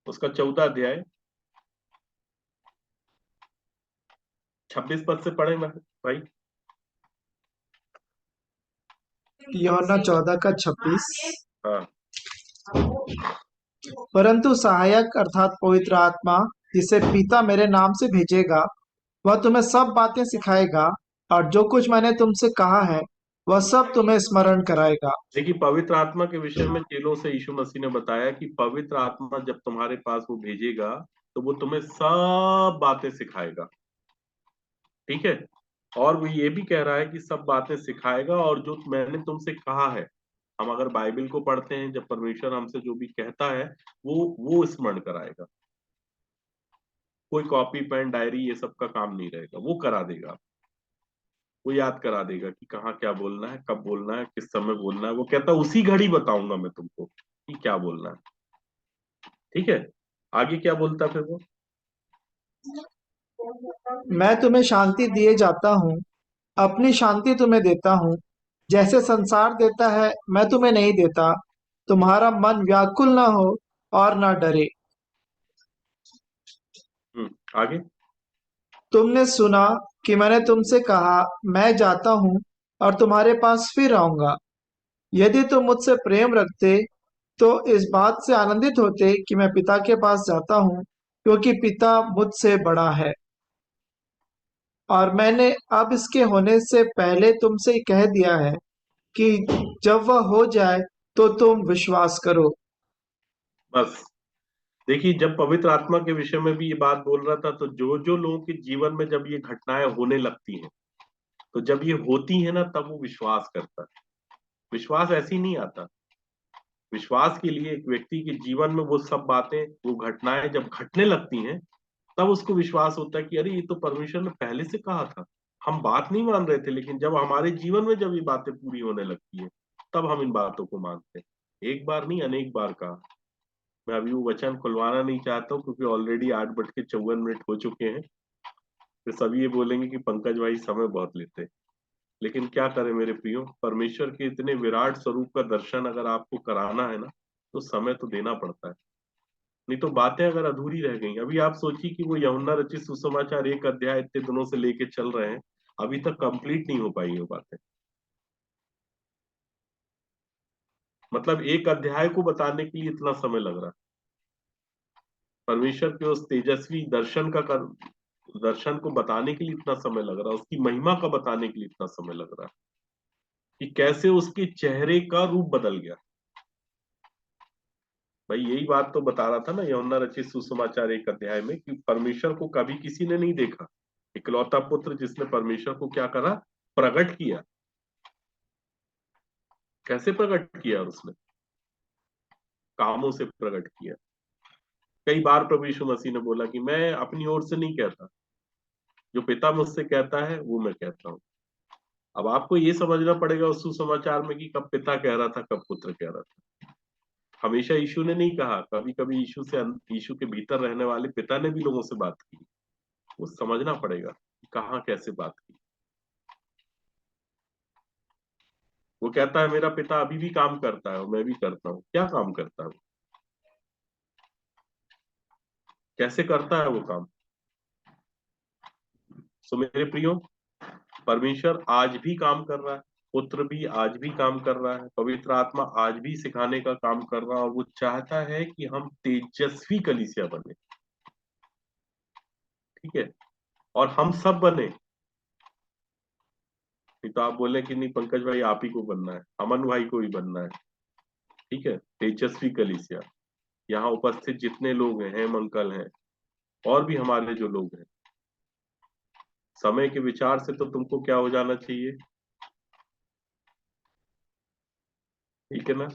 उसका 14 अध्याय 26 पद से पढ़े भाई। यूहन्ना 14 का 26। हाँ, परंतु सहायक अर्थात पवित्र आत्मा, जिसे पिता मेरे नाम से भेजेगा, वह तुम्हें सब बातें सिखाएगा और जो कुछ मैंने तुमसे कहा है वह सब तुम्हें स्मरण कराएगा। देखिए, पवित्र आत्मा के विषय में चेलों से यीशु मसीह ने बताया कि पवित्र आत्मा जब तुम्हारे पास वो भेजेगा तो वो तुम्हें सब बातें सिखाएगा। ठीक है, और वो ये भी कह रहा है कि सब बातें सिखाएगा और जो मैंने तुमसे कहा है। हम अगर बाइबल को पढ़ते हैं, जब परमेश्वर हमसे जो भी कहता है वो स्मरण कराएगा। कोई कॉपी पेन डायरी ये सब का काम नहीं रहेगा, वो करा देगा। वो याद करा देगा कि कहाँ क्या बोलना है, कब बोलना है, किस समय बोलना है। वो कहता है उसी घड़ी बताऊंगा मैं तुमको कि क्या बोलना है। ठीक है, आगे क्या बोलता फिर वो? मैं तुम्हें शांति दिए जाता हूँ, अपनी शांति तुम्हें देता हूँ। जैसे संसार देता है मैं तुम्हें नहीं देता। तुम्हारा मन व्याकुल न हो और न डरे। आगे। तुमने सुना कि मैंने तुमसे कहा, मैं जाता हूँ और तुम्हारे पास फिर आऊंगा। यदि तुम मुझसे प्रेम रखते तो इस बात से आनंदित होते कि मैं पिता के पास जाता हूँ, क्योंकि पिता मुझसे बड़ा है। और मैंने अब इसके होने से पहले तुमसे कह दिया है कि जब वह हो जाए तो तुम विश्वास करो। बस देखिए, जब पवित्र आत्मा के विषय में भी ये बात बोल रहा था, तो जो जो लोगों के जीवन में जब ये घटनाएं होने लगती हैं, तो जब ये होती है ना, तब वो विश्वास करता है। विश्वास ऐसे ही नहीं आता। विश्वास के लिए एक व्यक्ति के जीवन में वो सब बातें, वो घटनाएं जब घटने लगती हैं, तब उसको विश्वास होता है कि अरे, ये तो परमेश्वर ने पहले से कहा था। हम बात नहीं मान रहे थे, लेकिन जब हमारे जीवन में जब ये बातें पूरी होने लगती है, तब हम इन बातों को मानते हैं। एक बार नहीं, अनेक बार कहा। मैं अभी वो वचन खुलवाना नहीं चाहता हूँ, क्योंकि ऑलरेडी 8:54 हो चुके हैं। तो सभी ये बोलेंगे कि पंकज भाई समय बहुत लेते हैं। लेकिन क्या करें मेरे प्रियो, परमेश्वर के इतने विराट स्वरूप का दर्शन अगर आपको कराना है ना, तो समय तो देना पड़ता है। नहीं तो बातें अगर अधूरी रह गई, अभी आप सोचिए कि वो यूहन्ना रचित सुसमाचार 1 अध्याय इतने दिनों से लेके चल रहे हैं, अभी तक कंप्लीट नहीं हो पाई वो बातें। मतलब 1 अध्याय को बताने के लिए इतना समय लग रहा है। परमेश्वर के उस तेजस्वी दर्शन को बताने के लिए इतना समय लग रहा है, उसकी महिमा का बताने के लिए इतना समय लग रहा है, कि कैसे उसके चेहरे का रूप बदल गया। भाई यही बात तो बता रहा था ना यूहन्ना रचित सुसमाचार 1 अध्याय में, कि परमेश्वर को कभी किसी ने नहीं देखा। इकलौता पुत्र जिसने परमेश्वर को क्या करा, प्रकट किया। कैसे प्रकट किया उसने? कामों से प्रकट किया। कई बार प्रभु यीशु मसीह ने बोला कि मैं अपनी ओर से नहीं कहता, जो पिता मुझसे कहता है वो मैं कहता हूँ। अब आपको ये समझना पड़ेगा उस सुसमाचार में कि कब पिता कह रहा था, कब पुत्र कह रहा था। हमेशा यीशु ने नहीं कहा, कभी कभी यीशु के भीतर रहने वाले पिता ने भी लोगों से बात की। वो समझना पड़ेगा कि कहाँ कैसे बात की। वो कहता है मेरा पिता अभी भी काम करता है और मैं भी करता हूँ। क्या काम करता है वो? कैसे करता है वो काम? सो मेरे प्रियो, परमेश्वर आज भी काम कर रहा है, पुत्र भी आज भी काम कर रहा है, पवित्र आत्मा आज भी सिखाने का काम कर रहा है, और वो चाहता है कि हम तेजस्वी कलीसिया बने। ठीक है, और हम सब बने। नहीं तो आप बोले कि नहीं पंकज भाई आप ही को बनना है, अमन भाई को ही बनना है। ठीक है, तेजस्वी कलीसिया। यहाँ उपस्थित जितने लोग हैं, हेम अंकल हैं, और भी हमारे जो लोग हैं, समय के विचार से तो तुमको क्या हो जाना चाहिए? ठीक है ना?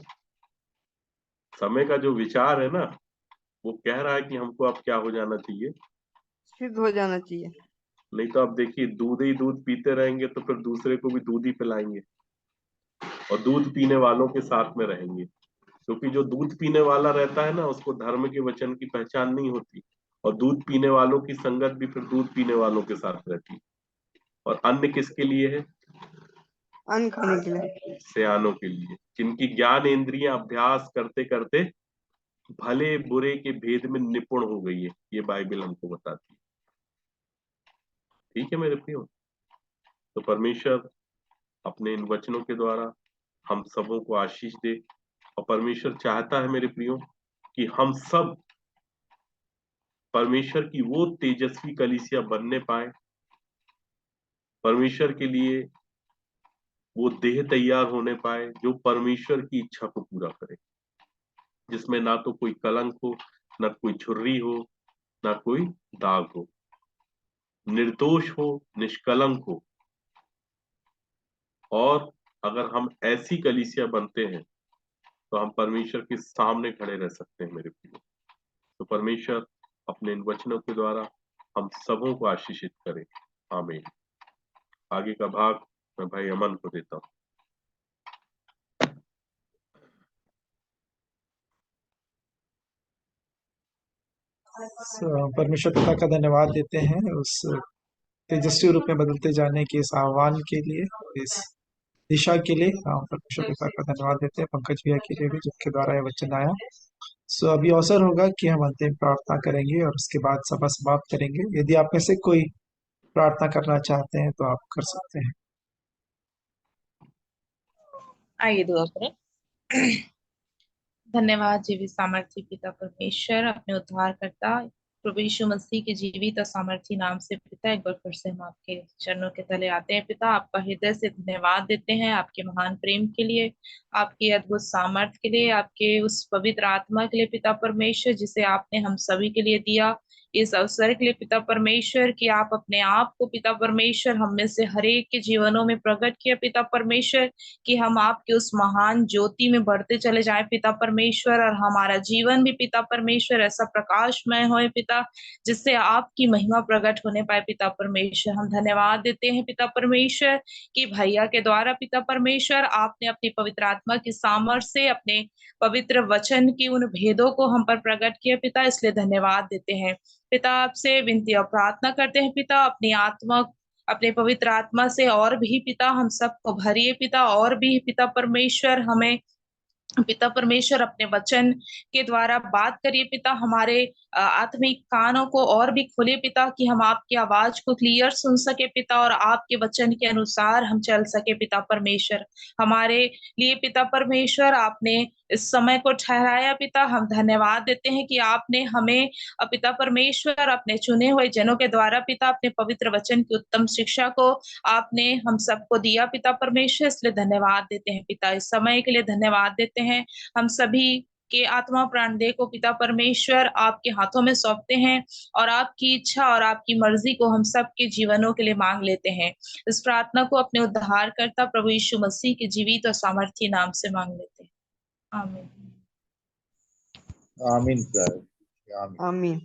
समय का जो विचार है ना, वो कह रहा है कि हमको अब क्या हो जाना चाहिए? सिद्ध हो जाना चाहिए। नहीं तो अब देखिए, दूध ही दूध पीते रहेंगे तो फिर दूसरे को भी दूध ही पिलाएंगे, और दूध पीने वालों के साथ में रहेंगे। क्योंकि जो दूध पीने वाला रहता है ना, उसको धर्म के वचन की पहचान नहीं होती, और दूध पीने वालों की संगत भी फिर दूध पीने वालों के साथ रहती। और अन्न किसके लिए है? अन्न खाने के लिए। सयानों के लिए, जिनकी ज्ञान इंद्रियां अभ्यास करते करते भले बुरे के भेद में निपुण हो गई है। ये बाइबल हमको बताती है। ठीक है मेरे प्रियो, तो परमेश्वर अपने इन वचनों के द्वारा हम सबों को आशीष दे। और परमेश्वर चाहता है मेरे प्रियो कि हम सब परमेश्वर की वो तेजस्वी कलीसिया बनने पाए, परमेश्वर के लिए वो देह तैयार होने पाए जो परमेश्वर की इच्छा को पूरा करे, जिसमें ना तो कोई कलंक हो, ना कोई झुर्री हो, ना कोई दाग हो, निर्दोष हो, निष्कलंक हो। और अगर हम ऐसी कलीसिया बनते हैं, तो हम परमेश्वर के सामने खड़े रह सकते हैं मेरे प्रियो। तो परमेश्वर अपने इन वचनों के द्वारा हम सबों को आशीषित करे। आमीन। आगे का भाग मैं भाई अमन को देता हूँ। परमेश्वर पिता का धन्यवाद देते हैं उस तेजस्वी रूप में बदलते जाने के इस आह्वान के लिए, इस दिशा के लिए। परमेश्वर पिता का धन्यवाद देते हैं पंकज भैया के लिए भी, जिनके द्वारा यह वचन आया। अभी अवसर होगा कि हम अंतिम प्रार्थना करेंगे और उसके बाद सभा समाप्त करेंगे। यदि आप में से कोई प्रार्थना करना चाहते हैं तो आप कर सकते हैं। आइए दुआ करें। धन्यवाद जीवित सामर्थ्य पिता परमेश्वर, अपने उद्धारकर्ता प्रभु यीशु मसीह के जीवित और सामर्थ्य नाम से पिता, एक बार फिर से हम आपके चरणों के तले आते हैं पिता। आपका हृदय से धन्यवाद देते हैं आपके महान प्रेम के लिए, आपकी अद्भुत सामर्थ्य के लिए, आपके उस पवित्र आत्मा के लिए पिता परमेश्वर, जिसे आपने हम सभी के लिए दिया। इस अवसर के लिए पिता परमेश्वर कि आप अपने आप को पिता परमेश्वर हम में से हर एक के जीवनों में प्रकट किया पिता परमेश्वर, कि हम आपके उस महान ज्योति में बढ़ते चले जाएं पिता परमेश्वर, और हमारा जीवन भी पिता परमेश्वर ऐसा प्रकाशमय होए पिता, जिससे आपकी महिमा प्रकट होने पाए पिता परमेश्वर। हम धन्यवाद देते हैं पिता परमेश्वर कि भैया के द्वारा पिता परमेश्वर आपने अपनी पवित्र आत्मा की सामर्थ्य से अपने पवित्र वचन की उन भेदों को हम पर प्रकट किया पिता, इसलिए धन्यवाद देते हैं पिता। आपसे विनती और प्रार्थना करते हैं पिता, अपनी आत्मा अपने पवित्र आत्मा से और भी पिता हम सबको भरिए पिता, और भी पिता परमेश्वर हमें पिता परमेश्वर अपने वचन के द्वारा बात करिए पिता, हमारे आत्मिक कानों को और भी खोले पिता, कि हम आपकी आवाज को क्लियर सुन सके पिता, और आपके वचन के अनुसार हम चल सके पिता परमेश्वर। हमारे लिए पिता परमेश्वर आपने इस समय को ठहराया पिता, हम धन्यवाद देते हैं कि आपने हमें पिता परमेश्वर अपने चुने हुए जनों के द्वारा पिता अपने पवित्र वचन की उत्तम शिक्षा को आपने हम सबको दिया पिता परमेश्वर, इसलिए धन्यवाद देते हैं पिता। इस समय के लिए धन्यवाद देते हैं। हम सभी के आत्मा प्राण देह को पिता परमेश्वर आपके हाथों में सौंपते हैं, और आपकी इच्छा और आपकी मर्जी को हम सबके जीवनों के लिए मांग लेते हैं। इस प्रार्थना को अपने उद्धारकर्ता प्रभु यीशु मसीह के जीवित और सामर्थ्य नाम से मांग लेते हैं, आमीन। आमीन सर, आमीन। आमीन।